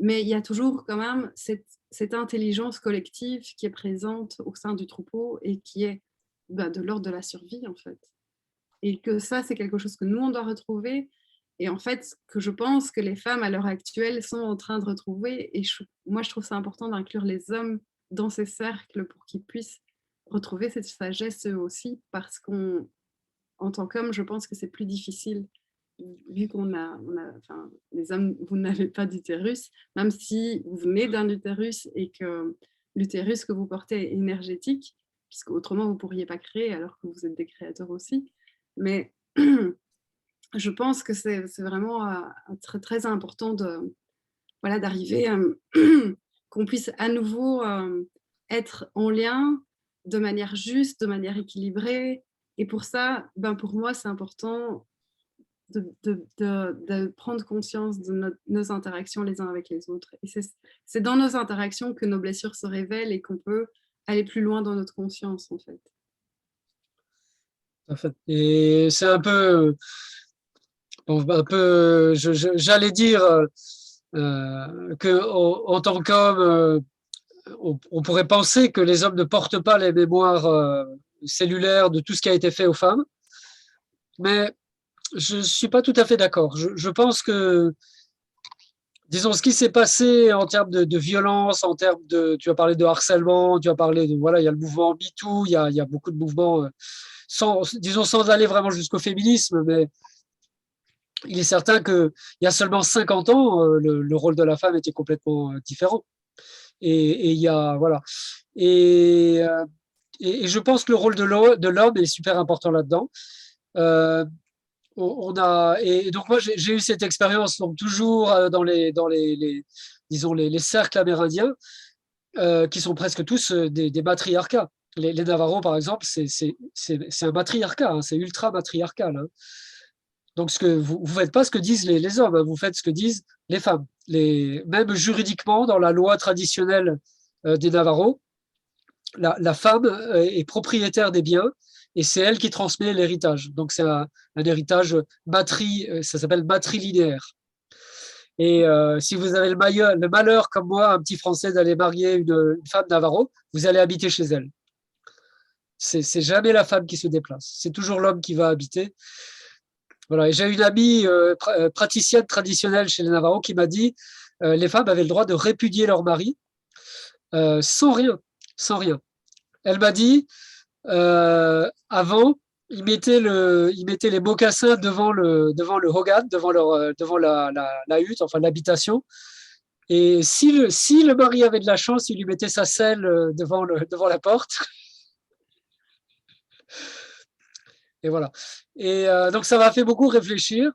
Mais il y a toujours quand même cette intelligence collective qui est présente au sein du troupeau et qui est de l'ordre de la survie, en fait. Et que ça, c'est quelque chose que nous, on doit retrouver. Et en fait, que je pense que les femmes, à l'heure actuelle, sont en train de retrouver. Et moi, je trouve ça important d'inclure les hommes dans ces cercles pour qu'ils puissent retrouver cette sagesse eux aussi, parce qu'en tant qu'homme, je pense que c'est plus difficile, vu enfin, les hommes, vous n'avez pas d'utérus, même si vous venez d'un utérus et que l'utérus que vous portez est énergétique, puisque autrement vous ne pourriez pas créer alors que vous êtes des créateurs aussi. Mais je pense que c'est vraiment très, très important d'arriver qu'on puisse à nouveau être en lien de manière juste, de manière équilibrée. Et pour ça, pour moi, c'est important de prendre conscience de nos interactions les uns avec les autres. Et c'est dans nos interactions que nos blessures se révèlent et qu'on peut aller plus loin dans notre conscience, en fait. En fait. Et c'est un peu j'allais dire qu'en tant qu'homme, on pourrait penser que les hommes ne portent pas les mémoires cellulaires de tout ce qui a été fait aux femmes. mais je ne suis pas tout à fait d'accord. Je pense que, disons, ce qui s'est passé en termes de violence, en termes de, tu as parlé de harcèlement, tu as parlé de, voilà, il y a le mouvement MeToo, il y a beaucoup de mouvements, disons, sans aller vraiment jusqu'au féminisme, mais il est certain qu'il y a seulement 50 ans, le rôle de la femme était complètement différent. Et il y a, voilà. Et, euh, et je pense que le rôle de l'homme est super important là-dedans. Euh, et donc moi j'ai eu cette expérience donc toujours dans disons les cercles amérindiens qui sont presque tous des matriarcats. Les Navarros par exemple, c'est un matriarcat, hein, c'est ultra matriarcal. Hein. Donc vous ne faites pas ce que disent les hommes, hein, vous faites ce que disent les femmes. Même juridiquement dans la loi traditionnelle des Navarros, la femme est propriétaire des biens et c'est elle qui transmet l'héritage. Donc c'est un héritage ça s'appelle matrilinéaire. Et si vous avez le malheur, comme moi, un petit Français, d'aller marier une femme Navarro, vous allez habiter chez elle. C'est jamais la femme qui se déplace, c'est toujours l'homme qui va habiter. Voilà. Et j'ai une amie praticienne traditionnelle chez les Navarros qui m'a dit les femmes avaient le droit de répudier leur mari sans rien, sans rien. Elle m'a dit avant, ils mettaient les mocassins devant le hogan, devant la hutte, enfin l'habitation. Et si le mari avait de la chance, il lui mettait sa selle devant la porte. Et voilà. Et donc ça m'a fait beaucoup réfléchir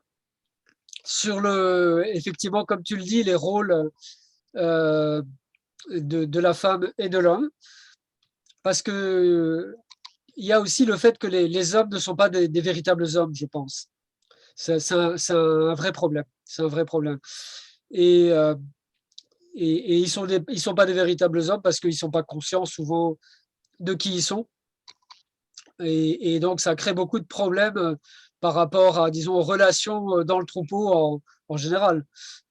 sur effectivement, comme tu le dis, les rôles de la femme et de l'homme. Parce que il y a aussi le fait que les hommes ne sont pas des véritables hommes, je pense. C'est un vrai problème. C'est un vrai problème. Et, et ils sont pas des véritables hommes parce qu'ils ne sont pas conscients souvent de qui ils sont. Et donc, ça crée beaucoup de problèmes par rapport à, disons, aux relations dans le troupeau en général.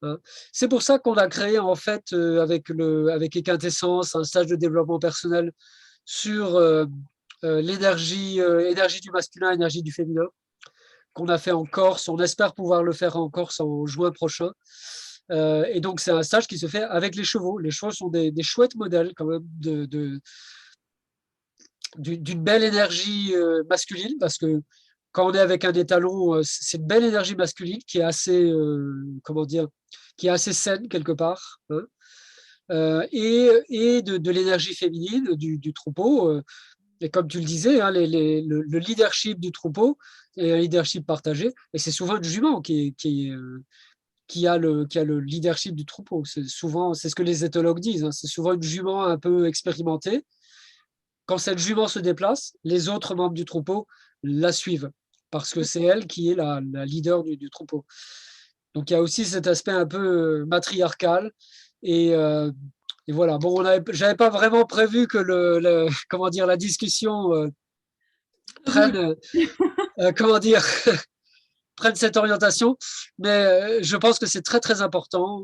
Hein. C'est pour ça qu'on a créé, en fait, avec Quintessence, un stage de développement personnel sur énergie du masculin, énergie du féminin, qu'on a fait en Corse. On espère pouvoir le faire en Corse en juin prochain. Et donc, c'est un stage qui se fait avec les chevaux. Les chevaux sont des chouettes modèles, quand même, d'une belle énergie masculine, parce que quand on est avec un étalon, c'est une belle énergie masculine qui est assez, comment dire, qui est assez saine quelque part. Hein. Et de l'énergie féminine du troupeau. Et comme tu le disais, hein, le leadership du troupeau est un leadership partagé. Et c'est souvent une jument qui a le leadership du troupeau. C'est ce que les éthologues disent. Hein, c'est souvent une jument un peu expérimentée. Quand cette jument se déplace, les autres membres du troupeau la suivent parce que c'est elle qui est la leader du troupeau. Donc il y a aussi cet aspect un peu matriarcal et voilà. Bon, j'avais pas vraiment prévu que comment dire, la discussion prenne, comment dire, prenne cette orientation, mais je pense que c'est très très important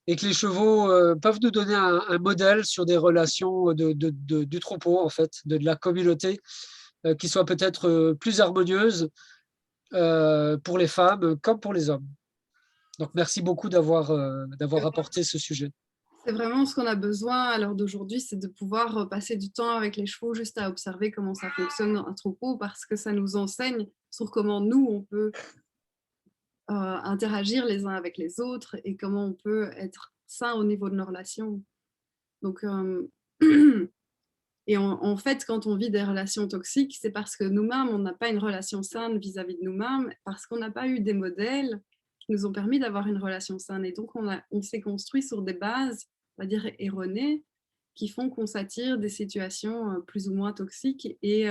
et que les chevaux peuvent nous donner un modèle sur des relations du troupeau en fait, de la communauté qui soit peut-être plus harmonieuse pour les femmes comme pour les hommes. Donc merci beaucoup d'avoir apporté ce sujet. C'est vraiment ce qu'on a besoin à l'heure d'aujourd'hui, c'est de pouvoir passer du temps avec les chevaux juste à observer comment ça fonctionne dans un troupeau parce que ça nous enseigne sur comment nous, on peut interagir les uns avec les autres et comment on peut être sain au niveau de nos relations. Donc, et en fait, quand on vit des relations toxiques, c'est parce que nous-mêmes, on n'a pas une relation saine vis-à-vis de nous-mêmes, parce qu'on n'a pas eu des modèles qui nous ont permis d'avoir une relation saine. Et donc, on s'est construit sur des bases, on va dire, erronées, qui font qu'on s'attire des situations plus ou moins toxiques et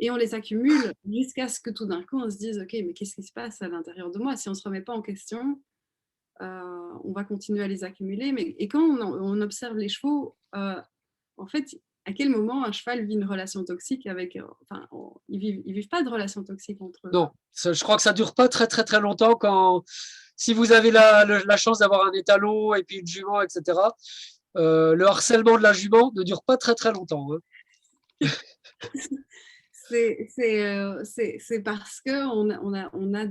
on les accumule jusqu'à ce que tout d'un coup, on se dise « Ok, mais qu'est-ce qui se passe à l'intérieur de moi ?» Si on ne se remet pas en question, on va continuer à les accumuler. Et quand on observe les chevaux, en fait, à quel moment un cheval vit une relation toxique avec... Enfin, ils vivent pas de relation toxique entre eux. Non, je crois que ça ne dure pas très très très longtemps si vous avez la chance d'avoir un étalon et puis une jument, etc., le harcèlement de la jument ne dure pas très très longtemps. Hein. C'est parce qu'on a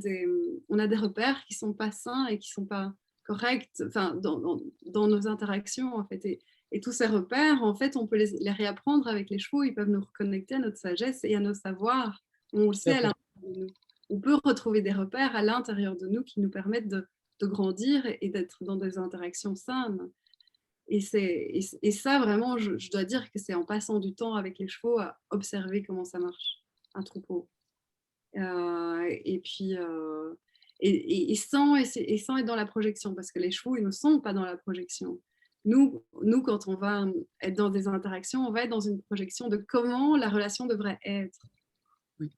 des repères qui ne sont pas sains et qui ne sont pas corrects, enfin, dans nos interactions, en fait. Et tous ces repères, en fait, on peut les réapprendre avec les chevaux. Ils peuvent nous reconnecter à notre sagesse et à nos savoirs. On le sait à l'intérieur de nous. On peut retrouver des repères à l'intérieur de nous qui nous permettent de grandir et d'être dans des interactions saines. Et ça, vraiment, je dois dire que c'est en passant du temps avec les chevaux à observer comment ça marche, un troupeau. Et puis, sans être dans la projection, parce que les chevaux, ils ne sont pas dans la projection. Nous, quand on va être dans des interactions, on va être dans une projection de comment la relation devrait être. Oui.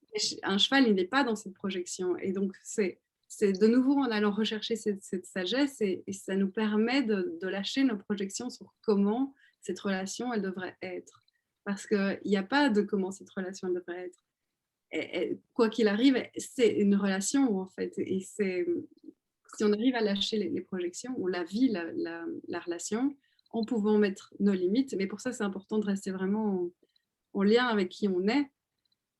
Un cheval, il n'est pas dans cette projection. Et donc, c'est de nouveau en allant rechercher cette sagesse et ça nous permet de lâcher nos projections sur comment cette relation, elle devrait être. Parce qu'il n'y a pas de comment cette relation elle devrait être. Quoi qu'il arrive, c'est une relation en fait. Et si on arrive à lâcher les projections, on la vit, la relation, en pouvant mettre nos limites. Mais pour ça, c'est important de rester vraiment en lien avec qui on est.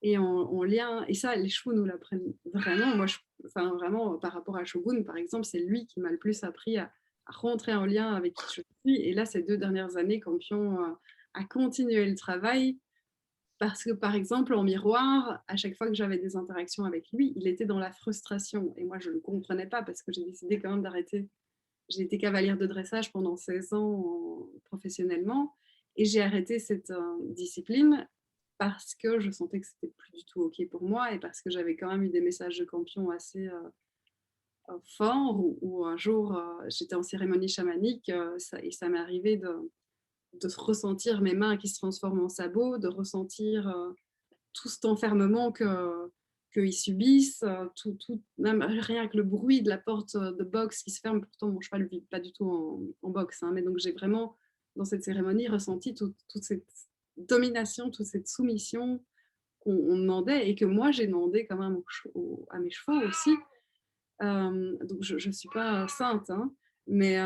Et en lien, et ça, les chevaux nous l'apprennent vraiment. Moi, vraiment, par rapport à Shogun, par exemple, c'est lui qui m'a le plus appris à rentrer en lien avec qui je suis. Et là, ces 2 dernières années, Campion a continué le travail parce que, par exemple, en miroir, à chaque fois que j'avais des interactions avec lui, il était dans la frustration. Et moi, je ne le comprenais pas parce que j'ai décidé quand même d'arrêter. J'ai été cavalière de dressage pendant 16 ans professionnellement et j'ai arrêté cette discipline parce que je sentais que c'était plus du tout OK pour moi et parce que j'avais quand même eu des messages de Campion assez forts où un jour, j'étais en cérémonie chamanique et ça m'est arrivé de ressentir mes mains qui se transforment en sabots, de ressentir tout cet enfermement qu'ils subissent, même rien que le bruit de la porte de boxe qui se ferme. Pourtant, mon cheval ne vit pas du tout en boxe. Mais donc, j'ai vraiment, dans cette cérémonie, ressenti toute cette domination, toute cette soumission qu'on demandait et que moi, j'ai demandé quand même à mes chevaux aussi. Donc, je ne suis pas sainte, mais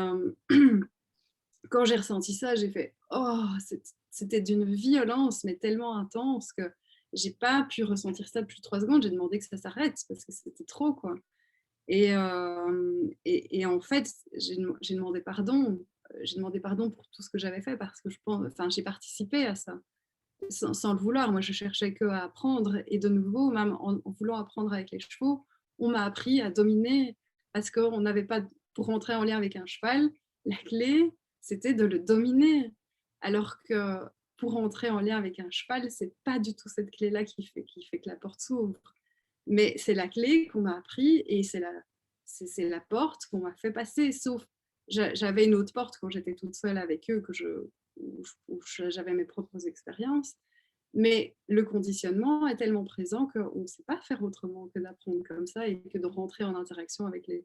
quand j'ai ressenti ça, j'ai fait « Oh, c'était d'une violence, mais tellement intense que j'ai pas pu ressentir ça plus de 3 secondes. J'ai demandé que ça s'arrête parce que c'était trop, quoi. » Et en fait, j'ai demandé pardon. J'ai demandé pardon pour tout ce que j'avais fait parce que j'ai participé à ça sans le vouloir. Moi, je cherchais que à apprendre. Et de nouveau, même en voulant apprendre avec les chevaux, on m'a appris à dominer parce qu'on n'avait pas, pour rentrer en lien avec un cheval, la clé, c'était de le dominer. Alors que pour entrer en lien avec un cheval, c'est pas du tout cette clé-là qui fait que la porte s'ouvre. Mais c'est la clé qu'on m'a appris et c'est la porte qu'on m'a fait passer. Sauf, j'avais une autre porte quand j'étais toute seule avec eux, où j'avais mes propres expériences. Mais le conditionnement est tellement présent qu'on ne sait pas faire autrement que d'apprendre comme ça et que de rentrer en interaction avec les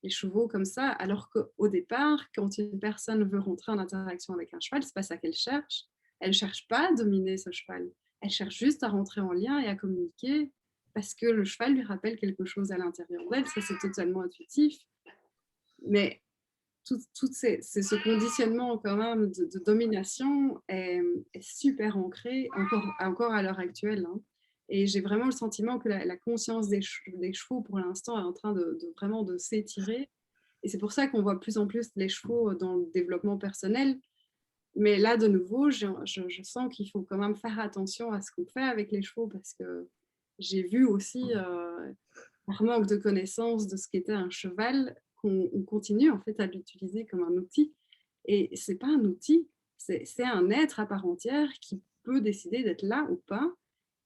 chevaux comme ça, alors qu'au départ, quand une personne veut rentrer en interaction avec un cheval, c'est pas ça qu'elle cherche. Elle cherche pas à dominer ce cheval. Elle cherche juste à rentrer en lien et à communiquer parce que le cheval lui rappelle quelque chose à l'intérieur d'elle. Ça, c'est totalement intuitif. Mais ce conditionnement quand même de domination est super ancré encore à l'heure actuelle. Et j'ai vraiment le sentiment que la conscience des chevaux, pour l'instant, est en train vraiment de s'étirer. Et c'est pour ça qu'on voit de plus en plus les chevaux dans le développement personnel. Mais là, de nouveau, je sens qu'il faut quand même faire attention à ce qu'on fait avec les chevaux parce que j'ai vu aussi, par manque de connaissance de ce qu'était un cheval, qu'on continue en fait à l'utiliser comme un outil. Et c'est pas un outil, c'est un être à part entière qui peut décider d'être là ou pas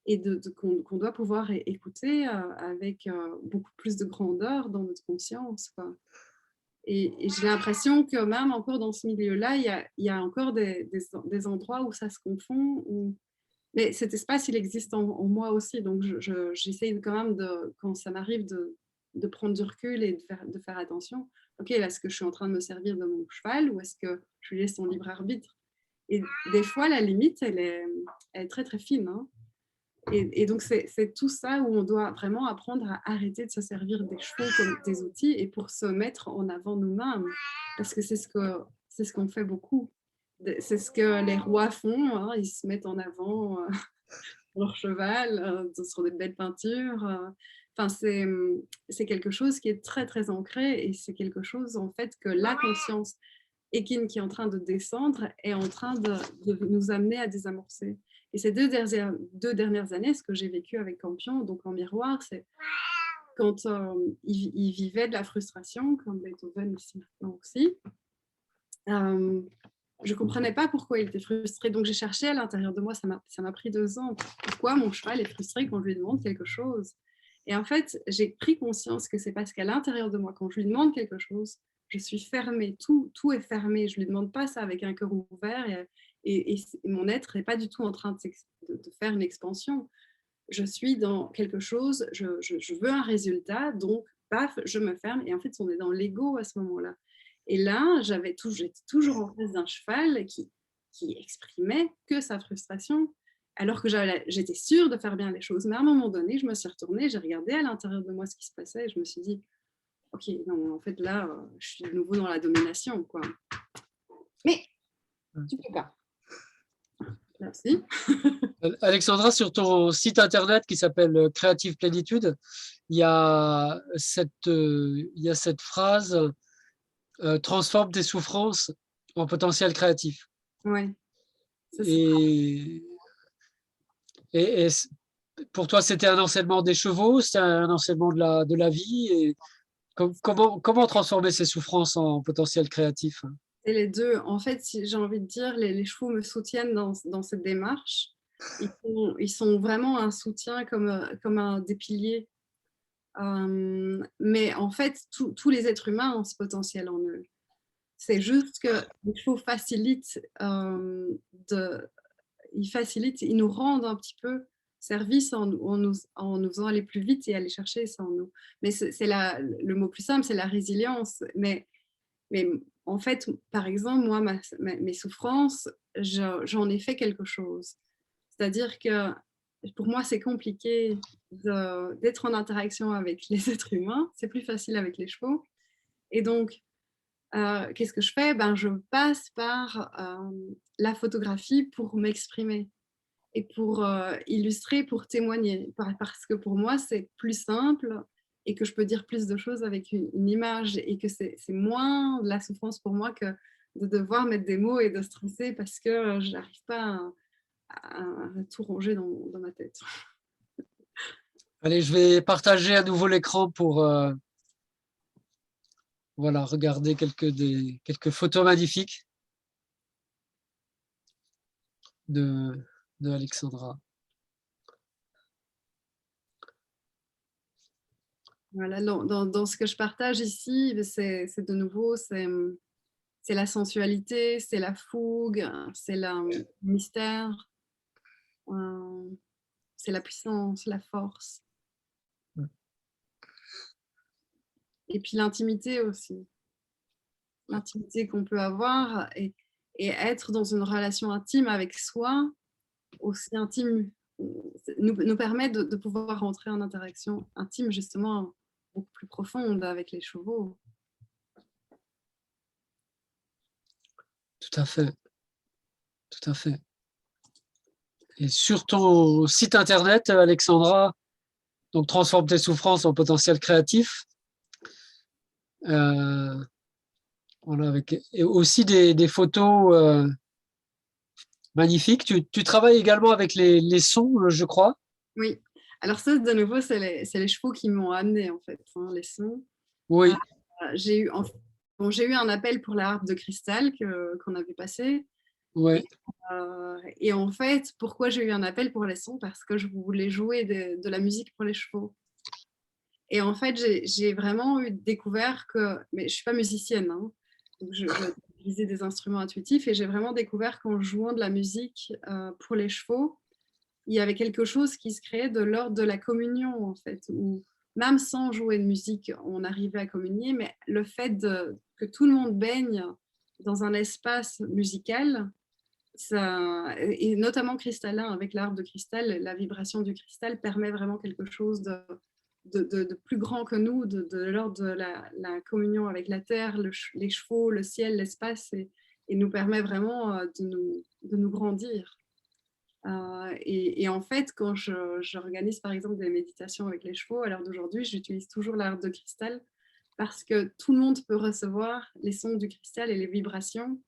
et qu'on doit pouvoir écouter avec beaucoup plus de grandeur dans notre conscience, quoi. Et j'ai l'impression que même encore dans ce milieu-là, il y a encore des endroits où ça se confond. Mais cet espace, il existe en moi aussi. Donc, j'essaye quand même, quand ça m'arrive, de prendre du recul et de faire attention. OK, là, est-ce que je suis en train de me servir de mon cheval ou est-ce que je lui laisse son libre arbitre? Et des fois, la limite, elle est très, très fine. Et donc, c'est tout ça où on doit vraiment apprendre à arrêter de se servir des chevaux comme des outils et pour se mettre en avant nous-mêmes. Parce que c'est ce qu'on fait beaucoup. C'est ce que les rois font, ils se mettent en avant leur cheval, sur des belles peintures. Enfin, c'est quelque chose qui est très, très ancré et c'est quelque chose, en fait, que la conscience Ekin qui est en train de descendre est en train de nous amener à désamorcer. Et ces deux dernières années, ce que j'ai vécu avec Campion, donc en miroir, c'est quand il vivait de la frustration, comme Beethoven ici maintenant aussi. Je ne comprenais pas pourquoi il était frustré. Donc j'ai cherché à l'intérieur de moi, ça m'a pris 2 ans. Pourquoi mon cheval est frustré quand je lui demande quelque chose? Et en fait, j'ai pris conscience que c'est parce qu'à l'intérieur de moi, quand je lui demande quelque chose, je suis fermée, tout est fermé. Je ne lui demande pas ça avec un cœur ouvert et mon être n'est pas du tout en train de faire une expansion. Je suis dans quelque chose, je veux un résultat, donc paf, je me ferme. Et en fait, on est dans l'ego à ce moment-là. Et là, j'étais toujours en face d'un cheval qui exprimait que sa frustration, alors que j'étais sûre de faire bien les choses. Mais à un moment donné, je me suis retournée, j'ai regardé à l'intérieur de moi ce qui se passait et je me suis dit, ok, non, en fait, là, je suis de nouveau dans la domination, quoi. Mais tu peux pas. Merci. Alexandra, sur ton site internet qui s'appelle Creative Plénitude, il y a cette phrase transforme tes souffrances en potentiel créatif. Ouais. Et, et pour toi, c'était un enseignement des chevaux, c'était un enseignement de la vie. Et comment transformer ces souffrances en potentiel créatif? C'est les deux. En fait, si j'ai envie de dire, les chevaux me soutiennent dans cette démarche. Ils sont vraiment un soutien comme des piliers. Mais en fait, tous les êtres humains ont ce potentiel en eux. C'est juste que les chevaux facilitent, ils nous rendent un petit peu service en nous faisant aller plus vite et aller chercher ça en nous. Mais le mot plus simple, c'est la résilience. Mais en fait, par exemple, moi, mes souffrances, j'en ai fait quelque chose. C'est-à-dire que pour moi, c'est compliqué d'être en interaction avec les êtres humains. C'est plus facile avec les chevaux. Et donc, qu'est-ce que je fais? Je passe par la photographie pour m'exprimer et pour illustrer, pour témoigner. Parce que pour moi, c'est plus simple et que je peux dire plus de choses avec une image et que c'est moins de la souffrance pour moi que de devoir mettre des mots et de stresser parce que je n'arrive pas à tout ranger dans ma tête. Allez, je vais partager à nouveau l'écran pour voilà, regarder quelques photos magnifiques de Alexandra. Voilà, dans ce que je partage ici, c'est de nouveau, c'est la sensualité, c'est la fougue, c'est le mystère, c'est la puissance, la force. Et puis l'intimité aussi. L'intimité qu'on peut avoir et être dans une relation intime avec soi, aussi intime, nous permet de pouvoir rentrer en interaction intime, justement, beaucoup plus profonde avec les chevaux. Tout à fait. Tout à fait. Et sur ton site internet, Alexandra, donc transforme tes souffrances en potentiel créatif. Voilà, et aussi des photos magnifiques. Tu travailles également avec les sons, je crois. Oui. Alors ça, de nouveau, c'est les chevaux qui m'ont amené en fait, hein, les sons. Oui. J'ai eu un appel pour la harpe de cristal qu'on avait passé. Ouais. Et en fait, pourquoi j'ai eu un appel pour les sons? Parce que je voulais jouer de la musique pour les chevaux. Et en fait, j'ai vraiment découvert que, mais je ne suis pas musicienne, hein, donc je utilisais des instruments intuitifs et j'ai vraiment découvert qu'en jouant de la musique pour les chevaux, il y avait quelque chose qui se créait de l'ordre de la communion, en fait, où même sans jouer de musique, on arrivait à communier, mais le fait que tout le monde baigne dans un espace musical, ça, et notamment cristallin, avec l'arbre de cristal, la vibration du cristal permet vraiment quelque chose de plus grand que nous, de l'ordre de la communion avec la terre, les chevaux, le ciel, l'espace, et nous permet vraiment de nous grandir. Et en fait, quand j'organise par exemple des méditations avec les chevaux, à l'heure d'aujourd'hui, j'utilise toujours la harpe de cristal parce que tout le monde peut recevoir les sons du cristal et les vibrations.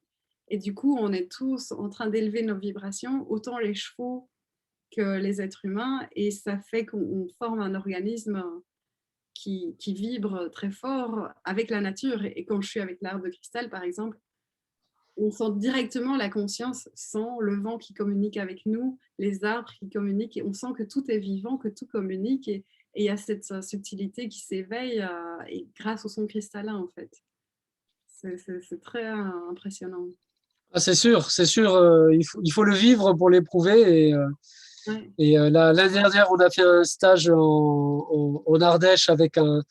Et du coup, on est tous en train d'élever nos vibrations, autant les chevaux que les êtres humains. Et ça fait qu'on forme un organisme qui vibre très fort avec la nature. Et quand je suis avec l'harpe de cristal, par exemple, on sent directement la conscience, sans le vent qui communique avec nous, les arbres qui communiquent, et on sent que tout est vivant, que tout communique, et il y a cette subtilité qui s'éveille et grâce au son cristallin, en fait. C'est très impressionnant. Ah, c'est sûr, il faut le vivre pour l'éprouver. Ouais. L'année dernière, on a fait un stage en Ardèche avec un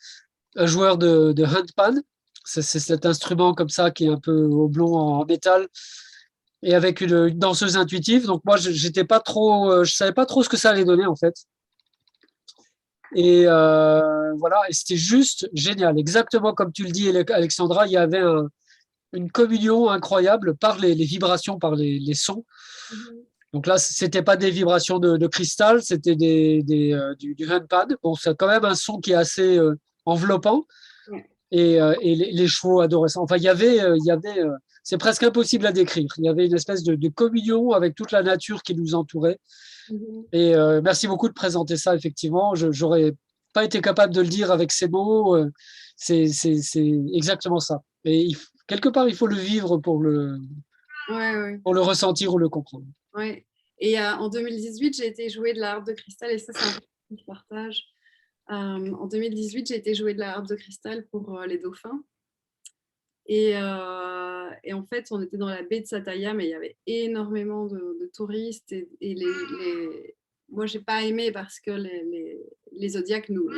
joueur de handpan. C'est cet instrument comme ça qui est un peu oblong en métal et avec une danseuse intuitive. Donc moi, j'étais pas trop, je savais pas trop ce que ça allait donner en fait. Et voilà, et c'était juste génial. Exactement comme tu le dis, Alexandra, il y avait une communion incroyable par les vibrations, par les sons. Donc là, c'était pas des vibrations de cristal, c'était du handpan. Bon, c'est quand même un son qui est assez enveloppant. Et les chevaux adoraient ça. Enfin, c'est presque impossible à décrire. Il y avait une espèce de communion avec toute la nature qui nous entourait. Et merci beaucoup de présenter ça, effectivement. Je n'aurais pas été capable de le dire avec ces mots. C'est exactement ça. Et quelque part, il faut le vivre pour le ressentir ou le comprendre. Ouais. Et en 2018, j'ai été jouer de la harpe de cristal, et ça, c'est un peu que je partage. En 2018, j'ai été jouer de la harpe de cristal pour les dauphins. Et en fait, on était dans la baie de Sataya, mais il y avait énormément de touristes. Moi, je n'ai pas aimé parce que les Zodiacs nous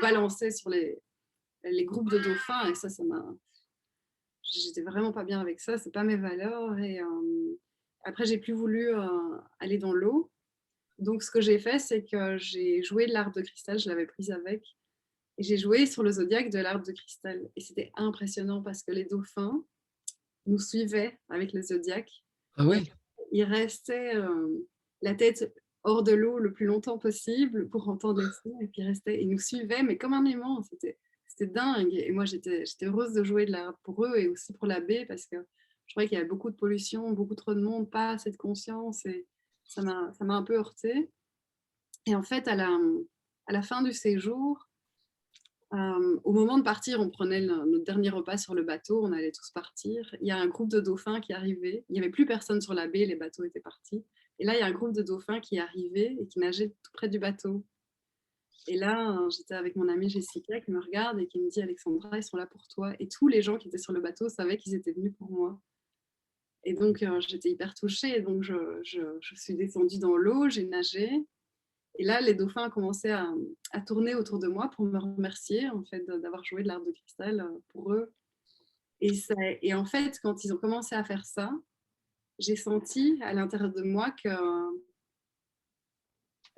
balançaient sur les groupes de dauphins. Et ça m'a... J'étais vraiment pas bien avec ça. Ce n'est pas mes valeurs. Et après, j'ai plus voulu aller dans l'eau. Donc, ce que j'ai fait, c'est que j'ai joué de l'harpe de cristal. Je l'avais prise avec. Et j'ai joué sur le zodiaque de l'arbre de cristal. Et c'était impressionnant parce que les dauphins nous suivaient avec le zodiaque. Ah oui. Ils restaient la tête hors de l'eau le plus longtemps possible pour entendre les sons. Et puis ils nous suivaient, mais comme un aimant. C'était dingue. Et moi, j'étais heureuse de jouer de l'arbre pour eux et aussi pour la baie parce que je trouvais qu'il y avait beaucoup de pollution, beaucoup trop de monde, pas assez de conscience. Et ça m'a un peu heurtée. Et en fait, à la fin du séjour, au moment de partir, on prenait notre dernier repas sur le bateau, on allait tous partir. Il y a un groupe de dauphins qui arrivait. Il n'y avait plus personne sur la baie, les bateaux étaient partis. Et là, il y a un groupe de dauphins qui arrivait et qui nageait tout près du bateau. Et là, j'étais avec mon amie Jessica qui me regarde et qui me dit « Alexandra, ils sont là pour toi ». Et tous les gens qui étaient sur le bateau savaient qu'ils étaient venus pour moi. Et donc, j'étais hyper touchée. Et donc, je suis descendue dans l'eau, j'ai nagé. Et là, les dauphins ont commencé à tourner autour de moi pour me remercier en fait, d'avoir joué de l'harpe de cristal pour eux. Et en fait, quand ils ont commencé à faire ça, j'ai senti à l'intérieur de moi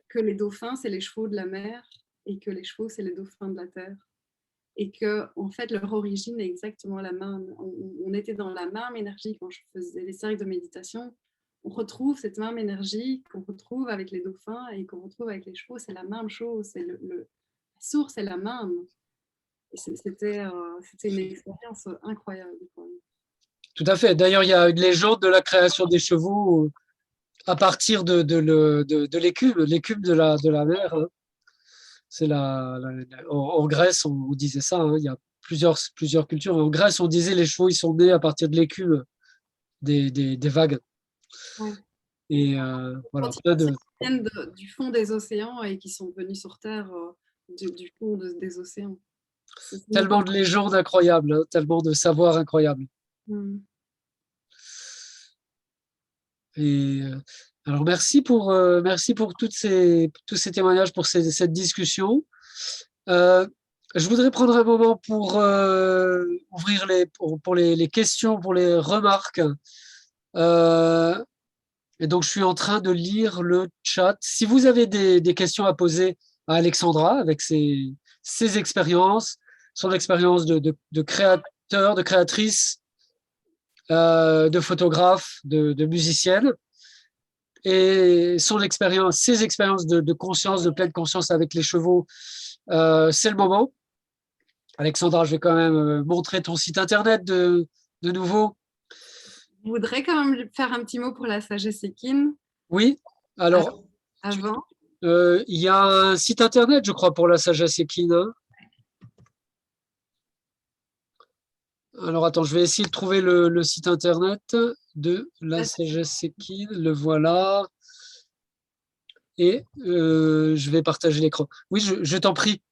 que les dauphins, c'est les chevaux de la mer et que les chevaux, c'est les dauphins de la terre. Et que en fait, leur origine est exactement la même. On était dans la même énergie quand je faisais les cercles de méditation. On retrouve cette même énergie qu'on retrouve avec les dauphins et qu'on retrouve avec les chevaux. C'est la même chose. La source est la même. Et c'était une expérience incroyable. Tout à fait. D'ailleurs, il y a une légende de la création des chevaux à partir de l'écume de la mer. Hein. C'est en Grèce, on disait ça. Hein. Il y a plusieurs cultures. En Grèce, on disait les chevaux, ils sont nés à partir de l'écume des vagues. Ouais. Et voilà. Ils viennent du fond des océans et qui sont venus sur Terre du fond des océans. Tellement de légendes incroyables, hein, tellement de savoirs incroyables. Et alors merci pour tous ces témoignages, pour cette discussion. Je voudrais prendre un moment pour ouvrir pour les questions, pour les remarques. Et donc, je suis en train de lire le chat. Si vous avez des questions à poser à Alexandra avec ses expériences, son expérience de créateur, de créatrice, de photographe, de musicienne, et ses expériences de conscience, de pleine conscience avec les chevaux, c'est le moment. Alexandra, je vais quand même montrer ton site internet de nouveau. Je voudrais quand même faire un petit mot pour la sagesse équine. Oui, alors, Avant. il y a un site internet, je crois, pour la sagesse équine. Hein. Alors, attends, je vais essayer de trouver le site internet de la sagesse équine. Le voilà. Et je vais partager l'écran. Oui, je t'en prie.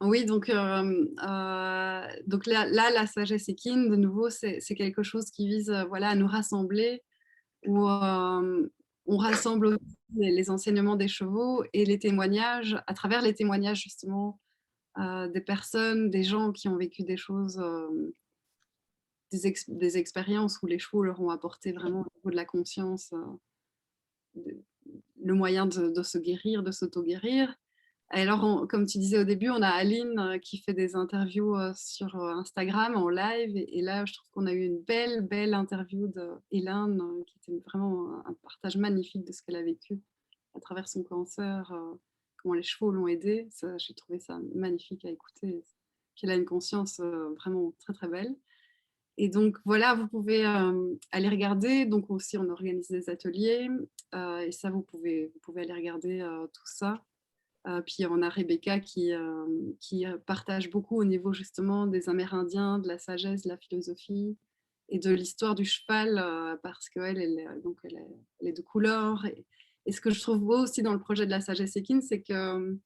Oui, donc là, la sagesse équine, de nouveau, c'est quelque chose qui vise voilà, à nous rassembler, où on rassemble aussi les enseignements des chevaux et les témoignages, à travers les témoignages justement des personnes, des gens qui ont vécu des choses, des expériences où les chevaux leur ont apporté vraiment au niveau de la conscience le moyen de se guérir, de s'auto-guérir. Alors, comme tu disais au début, on a Aline qui fait des interviews sur Instagram en live. Et là, je trouve qu'on a eu une belle interview d'Hélène qui était vraiment un partage magnifique de ce qu'elle a vécu à travers son cancer, comment les chevaux l'ont aidée. J'ai trouvé ça magnifique à écouter. Qu'elle a une conscience vraiment très belle. Et donc voilà, vous pouvez aller regarder. Donc aussi, on organise des ateliers. Et ça, vous pouvez aller regarder tout ça. Puis on a Rebecca qui partage beaucoup au niveau justement des Amérindiens, de la sagesse, de la philosophie et de l'histoire du cheval, parce qu'elle elle est de couleur. Et ce que je trouve beau aussi dans le projet de la sagesse équine, c'est que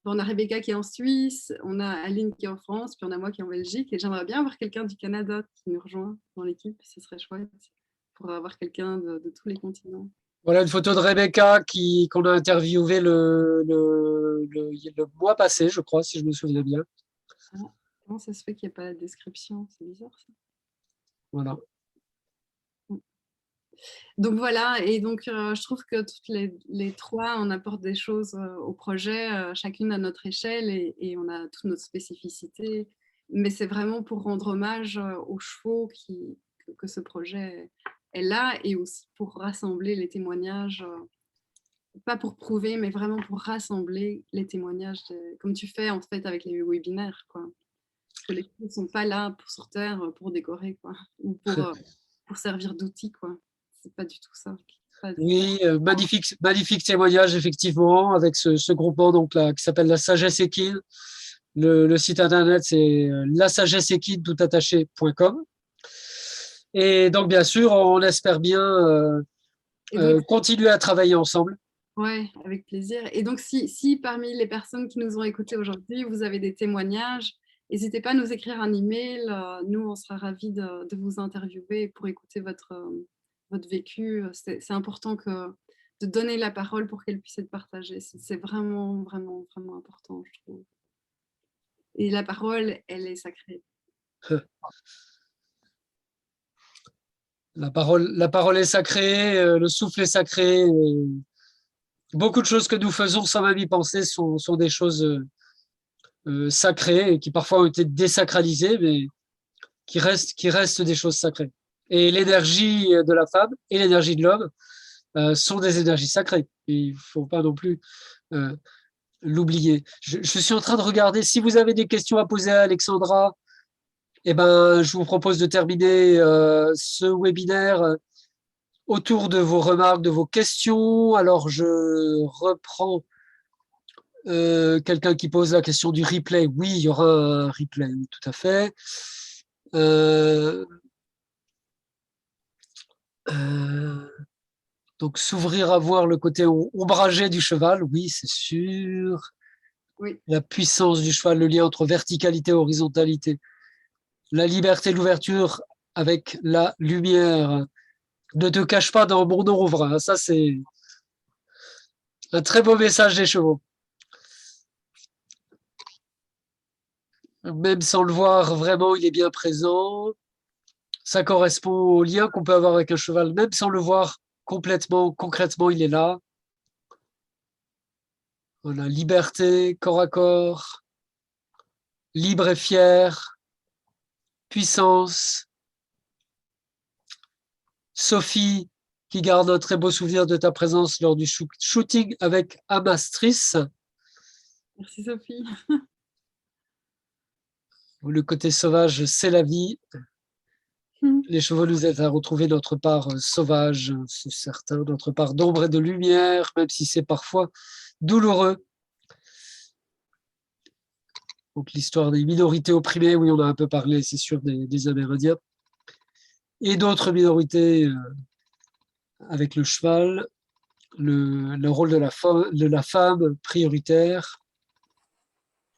on a Rebecca qui est en Suisse, on a Aline qui est en France, puis on a moi qui est en Belgique. Et j'aimerais bien avoir quelqu'un du Canada qui nous rejoint dans l'équipe, ce serait chouette pour avoir quelqu'un de tous les continents. Voilà une photo de Rebecca qu'on a interviewée le mois passé, je crois, si je me souviens bien. Ah, comment ça se fait qu'il n'y ait pas la description? C'est bizarre ça. Voilà. Donc voilà, et donc je trouve que toutes les trois, on apporte des choses au projet, chacune à notre échelle, et on a toutes nos spécificités. Mais c'est vraiment pour rendre hommage aux chevaux que ce projet est là, et aussi pour rassembler les témoignages, pas pour prouver, mais vraiment pour rassembler les témoignages, comme tu fais en fait avec les webinaires, quoi. Parce que les chevaux ne sont pas là sur Terre pour décorer, quoi, ou pour servir d'outil, quoi. C'est pas du tout ça. Oui, magnifique témoignage, effectivement, avec ce groupement donc, là, qui s'appelle La Sagesse Équine. Le site internet, c'est lasagesseéquine.com. Et donc, bien sûr, on espère bien continuer à travailler ensemble. Oui, avec plaisir. Et donc, si parmi les personnes qui nous ont écoutés aujourd'hui, vous avez des témoignages, n'hésitez pas à nous écrire un email. Nous, on sera ravis de vous interviewer pour écouter votre vécu. C'est important de donner la parole pour qu'elle puisse être partagée. C'est vraiment important, je trouve. Et la parole, elle est sacrée. La parole est sacrée, le souffle est sacré. Beaucoup de choses que nous faisons sans même y penser sont des choses sacrées et qui parfois ont été désacralisées, mais qui restent des choses sacrées. Et l'énergie de la femme et l'énergie de l'homme sont des énergies sacrées. Et il ne faut pas non plus l'oublier. Je suis en train de regarder. Si vous avez des questions à poser à Alexandra, eh ben, je vous propose de terminer ce webinaire autour de vos remarques, de vos questions. Alors, je reprends quelqu'un qui pose la question du replay. Oui, il y aura un replay, oui, tout à fait. Donc, s'ouvrir à voir le côté ombragé du cheval, oui, c'est sûr. Oui. La puissance du cheval, le lien entre verticalité et horizontalité. La liberté, l'ouverture avec la lumière. Ne te cache pas dans mon ombre. Ça, c'est un très beau message des chevaux. Même sans le voir vraiment, il est bien présent. Ça correspond au lien qu'on peut avoir avec un cheval, même sans le voir complètement, concrètement, il est là. Voilà, liberté, corps à corps, libre et fier, puissance. Sophie, qui garde un très beau souvenir de ta présence lors du shooting avec Amastris. Merci Sophie. Le côté sauvage, c'est la vie. Les chevaux nous aident à retrouver notre part sauvage, c'est certain, notre part d'ombre et de lumière, même si c'est parfois douloureux. Donc l'histoire des minorités opprimées, oui, on a un peu parlé, c'est sûr, des Amérindiens. Et d'autres minorités avec le cheval, le rôle de la femme prioritaire.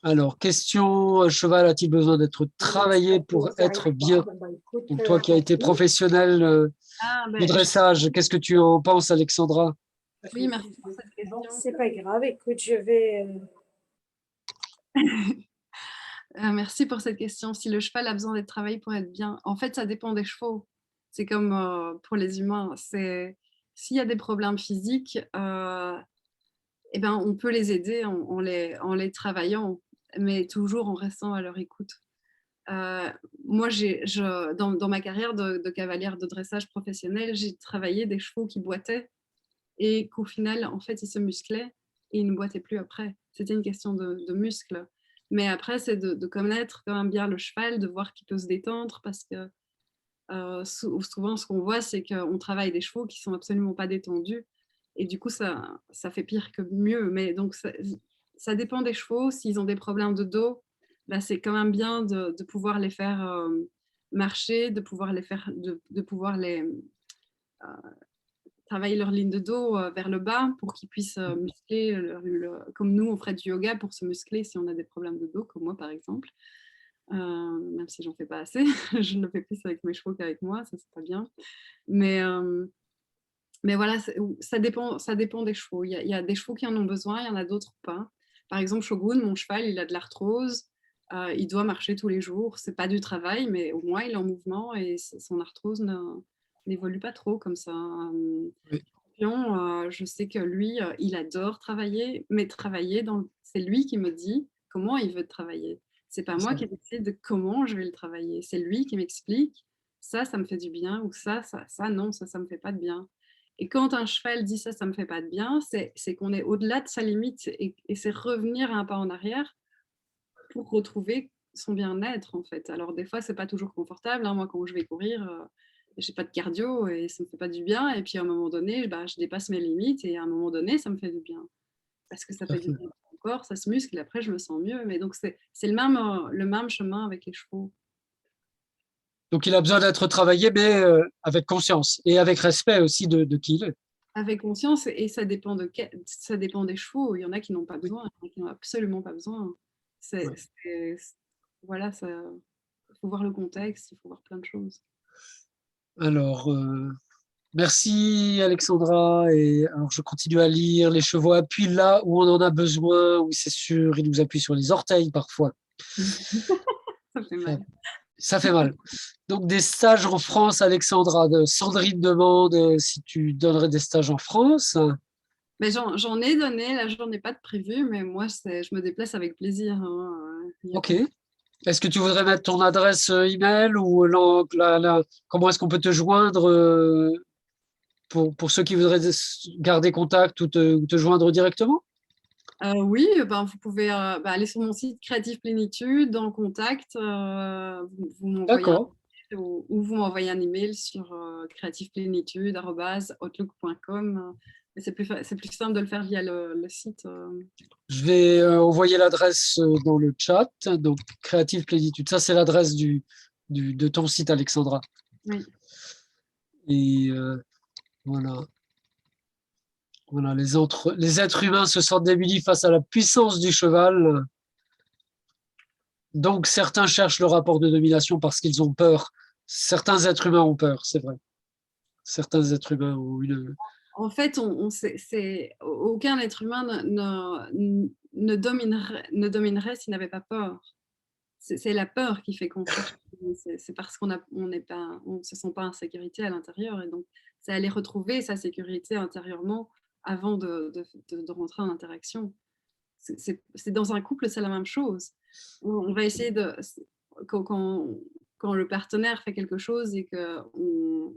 Alors, question, un cheval a-t-il besoin d'être travaillé pour être bien? Donc, toi qui as été professionnel du dressage, qu'est-ce que tu en penses, Alexandra? Oui, merci pour cette question. C'est pas grave, écoute, je vais... Merci pour cette question. Si le cheval a besoin d'être travaillé pour être bien, en fait, ça dépend des chevaux. C'est comme pour les humains. S'il y a des problèmes physiques, eh ben, on peut les aider en les travaillant, mais toujours en restant à leur écoute. Moi, dans ma carrière de cavalière de dressage professionnel, j'ai travaillé des chevaux qui boitaient et qu'au final, en fait, ils se musclaient et ils ne boitaient plus après. C'était une question de muscles. Mais après, c'est de connaître quand même bien le cheval, de voir qu'il peut se détendre parce que souvent, ce qu'on voit, c'est qu'on travaille des chevaux qui sont absolument pas détendus et du coup, ça fait pire que mieux. Mais donc, ça dépend des chevaux. S'ils ont des problèmes de dos, bah, c'est quand même bien de pouvoir les faire marcher, de pouvoir travailler leur ligne de dos vers le bas pour qu'ils puissent muscler, comme nous, on ferait du yoga pour se muscler si on a des problèmes de dos, comme moi par exemple. Même si j'en fais pas assez, je ne le fais plus avec mes chevaux qu'avec moi, ça c'est pas bien. Mais voilà, ça dépend des chevaux. Il y a des chevaux qui en ont besoin, il y en a d'autres pas. Par exemple, Shogun, mon cheval, il a de l'arthrose, il doit marcher tous les jours. C'est pas du travail, mais au moins il est en mouvement et son arthrose n'évolue pas trop comme ça. Oui. Je sais que lui, il adore travailler, mais c'est lui qui me dit comment il veut travailler. C'est pas moi qui décide de comment je vais le travailler. C'est lui qui m'explique ça me fait du bien ou non, ça me fait pas de bien. Et quand un cheval dit ça me fait pas de bien, c'est qu'on est au-delà de sa limite et c'est revenir un pas en arrière pour retrouver son bien-être en fait. Alors des fois, c'est pas toujours confortable. Hein. Moi, quand je vais courir, j'ai pas de cardio et ça me fait pas du bien. Et puis à un moment donné, bah, je dépasse mes limites et à un moment donné, ça me fait du bien parce que ça fait du bien à mon corps, ça se muscle et après je me sens mieux. Mais donc c'est le même chemin avec les chevaux. Donc, il a besoin d'être travaillé, mais avec conscience et avec respect aussi de qui il est. Avec conscience et ça dépend des chevaux. Il y en a qui n'ont pas besoin, il y en a qui n'ont absolument pas besoin. Voilà, il faut voir le contexte, il faut voir plein de choses. Alors, merci Alexandra. Et alors, je continue à lire. Les chevaux appuient là où on en a besoin. Oui, c'est sûr, ils nous appuient sur les orteils parfois. Ça fait mal. Ça fait mal. Donc, des stages en France, Alexandra. Sandrine demande si tu donnerais des stages en France. Mais j'en ai donné, là, j'en ai pas de prévu, mais moi, je me déplace avec plaisir. Hein. Ok. Est-ce que tu voudrais mettre ton adresse email ou comment est-ce qu'on peut te joindre pour ceux qui voudraient garder contact ou te joindre directement? Oui, ben, vous pouvez aller sur mon site Créative Plénitude, dans Contact, vous m'envoyez D'accord. ou vous m'envoyez un email sur creativeplénitude@outlook.com. C'est plus simple de le faire via le site. Je vais envoyer l'adresse dans le chat. Donc, Créative Plénitude. Ça, c'est l'adresse de ton site, Alexandra. Oui. Et voilà. Voilà, les êtres humains se sentent démunis face à la puissance du cheval. Donc, certains cherchent le rapport de domination parce qu'ils ont peur. Certains êtres humains ont peur, c'est vrai. Certains êtres humains ont une... En fait, aucun être humain ne dominerait s'il n'avait pas peur. C'est la peur qui fait qu'on cherche. C'est parce qu'on ne se sent pas en sécurité à l'intérieur. Et donc, c'est aller retrouver sa sécurité intérieurement avant de rentrer en interaction. C'est dans un couple, c'est la même chose. On va essayer quand le partenaire fait quelque chose et qu'on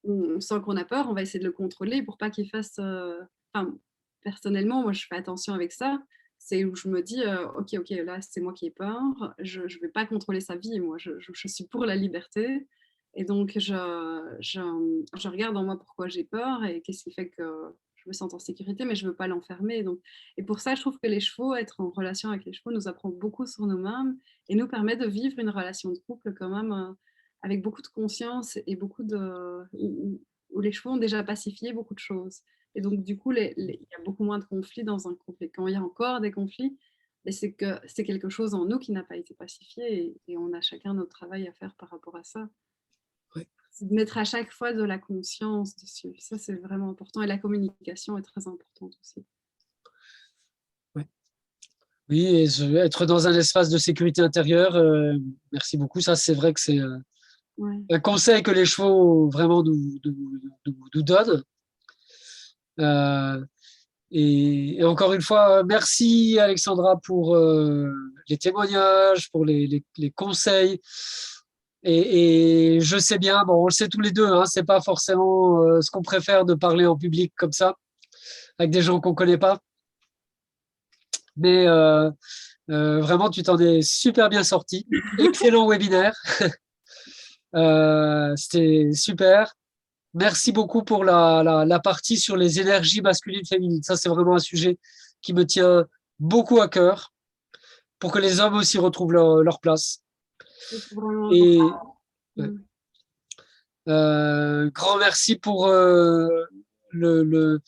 on sent qu'on a peur, on va essayer de le contrôler pour pas qu'il fasse. Enfin, personnellement, moi, je fais attention avec ça. C'est où je me dis, ok, là, c'est moi qui ai peur. Je ne vais pas contrôler sa vie. Moi, je suis pour la liberté. Et donc, je regarde en moi pourquoi j'ai peur et qu'est-ce qui fait que je me sens en sécurité, mais je ne veux pas l'enfermer. Donc, et pour ça, je trouve que les chevaux, être en relation avec les chevaux, nous apprend beaucoup sur nous-mêmes et nous permet de vivre une relation de couple quand même avec beaucoup de conscience et beaucoup de où les chevaux ont déjà pacifié beaucoup de choses. Et donc, du coup, il y a beaucoup moins de conflits dans un couple. Et quand il y a encore des conflits, c'est que c'est quelque chose en nous qui n'a pas été pacifié et on a chacun notre travail à faire par rapport à ça. Ouais. C'est de mettre à chaque fois de la conscience dessus. Ça, c'est vraiment important. Et la communication est très importante aussi. Ouais. Oui, et être dans un espace de sécurité intérieure, merci beaucoup. Ça, c'est vrai que c'est Ouais. un conseil que les chevaux vraiment nous donnent. Et encore une fois, merci Alexandra pour les témoignages, pour les conseils. Et je sais bien, bon, on le sait tous les deux, hein, c'est pas forcément ce qu'on préfère de parler en public comme ça, avec des gens qu'on connaît pas. Mais vraiment, tu t'en es super bien sorti. Excellent webinaire. C'était super. Merci beaucoup pour la partie sur les énergies masculines et féminines. Ça, c'est vraiment un sujet qui me tient beaucoup à cœur pour que les hommes aussi retrouvent leur place. C'est vraiment Et important. grand merci pour le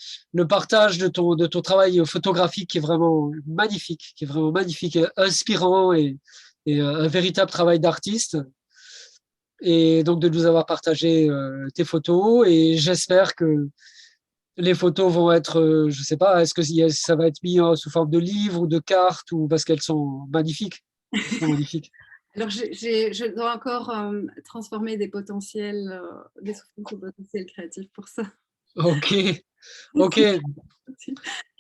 partage de ton travail photographique qui est vraiment magnifique, et inspirant et un véritable travail d'artiste. Et donc de nous avoir partagé tes photos. Et j'espère que les photos vont être, je ne sais pas, est-ce que ça va être mis sous forme de livre ou de carte ou parce qu'elles sont magnifiques. Elles sont magnifiques. Alors, je dois encore transformer des potentiels, des souffrances au potentiel créatif pour ça. Ok, ok.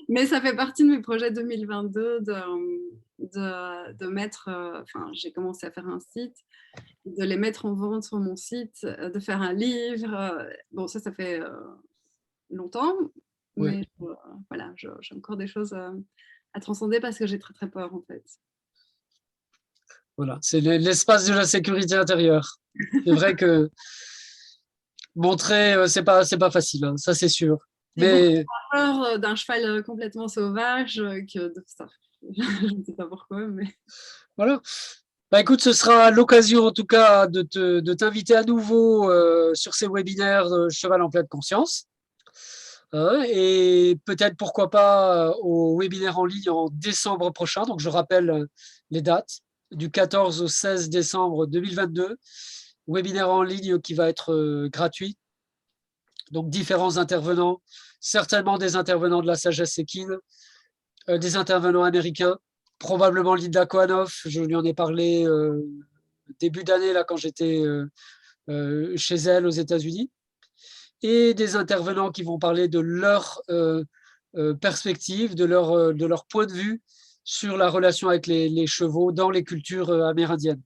Mais ça fait partie de mes projets 2022 de mettre, enfin, j'ai commencé à faire un site, de les mettre en vente sur mon site, de faire un livre. Bon, ça fait longtemps, Ouais. mais voilà, j'ai encore des choses à transcender parce que j'ai très très peur en fait. Voilà, c'est l'espace de la sécurité intérieure. C'est vrai que montrer, c'est pas facile, hein, ça c'est sûr. J'ai Mais beaucoup peur d'un cheval complètement sauvage que de ça. Je ne sais pas pourquoi, mais voilà. Bah écoute, ce sera l'occasion en tout cas de t'inviter à nouveau sur ces webinaires Cheval en pleine conscience. Hein, et peut-être pourquoi pas au webinaire en ligne en décembre prochain. Donc je rappelle les dates du 14 au 16 décembre 2022. Webinaire en ligne qui va être gratuit. Donc différents intervenants, certainement des intervenants de la sagesse équine, des intervenants américains, probablement Linda Kohanov, je lui en ai parlé début d'année là quand j'étais chez elle aux États-Unis, et des intervenants qui vont parler de leur perspective, de leur point de vue sur la relation avec les chevaux dans les cultures amérindiennes.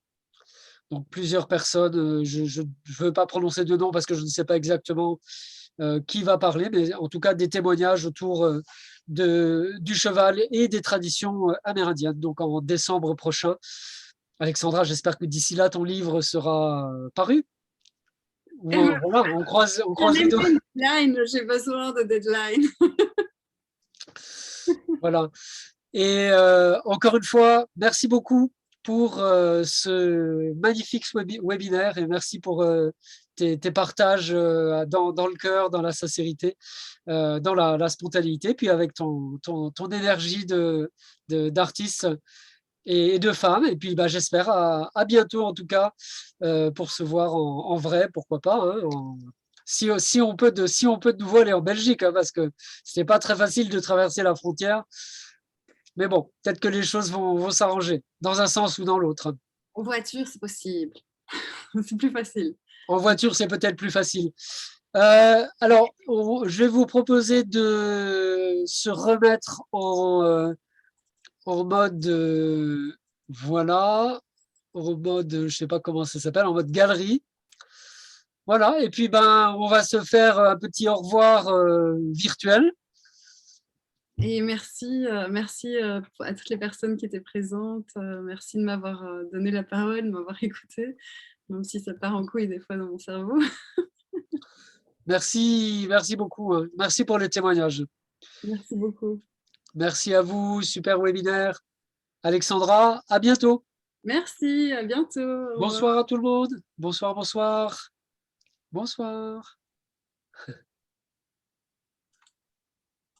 Donc plusieurs personnes, je ne veux pas prononcer de nom parce que je ne sais pas exactement qui va parler, mais en tout cas des témoignages autour du cheval et des traditions amérindiennes. Donc en décembre prochain. Alexandra, j'espère que d'ici là, ton livre sera paru. Voilà, on croise les doigts. Deadline, j'ai besoin de deadline. Voilà. Et encore une fois, merci beaucoup pour ce magnifique webinaire et merci pour tes partages dans le cœur, dans la sincérité, dans la spontanéité, puis avec ton énergie d'artiste et de femme. Et puis bah, j'espère à bientôt en tout cas pour se voir en vrai, pourquoi pas. Hein, si on peut de nouveau aller en Belgique, hein, parce que ce n'est pas très facile de traverser la frontière. Mais bon, peut-être que les choses vont s'arranger, dans un sens ou dans l'autre. En voiture, c'est possible. C'est plus facile. En voiture, c'est peut-être plus facile. Alors, je vais vous proposer de se remettre en mode, voilà, en mode, je ne sais pas comment ça s'appelle, en mode galerie. Voilà, et puis on va se faire un petit au revoir virtuel. Et merci à toutes les personnes qui étaient présentes. Merci de m'avoir donné la parole, de m'avoir écoutée, même si ça part en couille des fois dans mon cerveau. Merci beaucoup. Merci pour les témoignages. Merci beaucoup. Merci à vous, super webinaire. Alexandra, à bientôt. Merci, à bientôt. Au revoir. Bonsoir à tout le monde. Bonsoir. Bonsoir.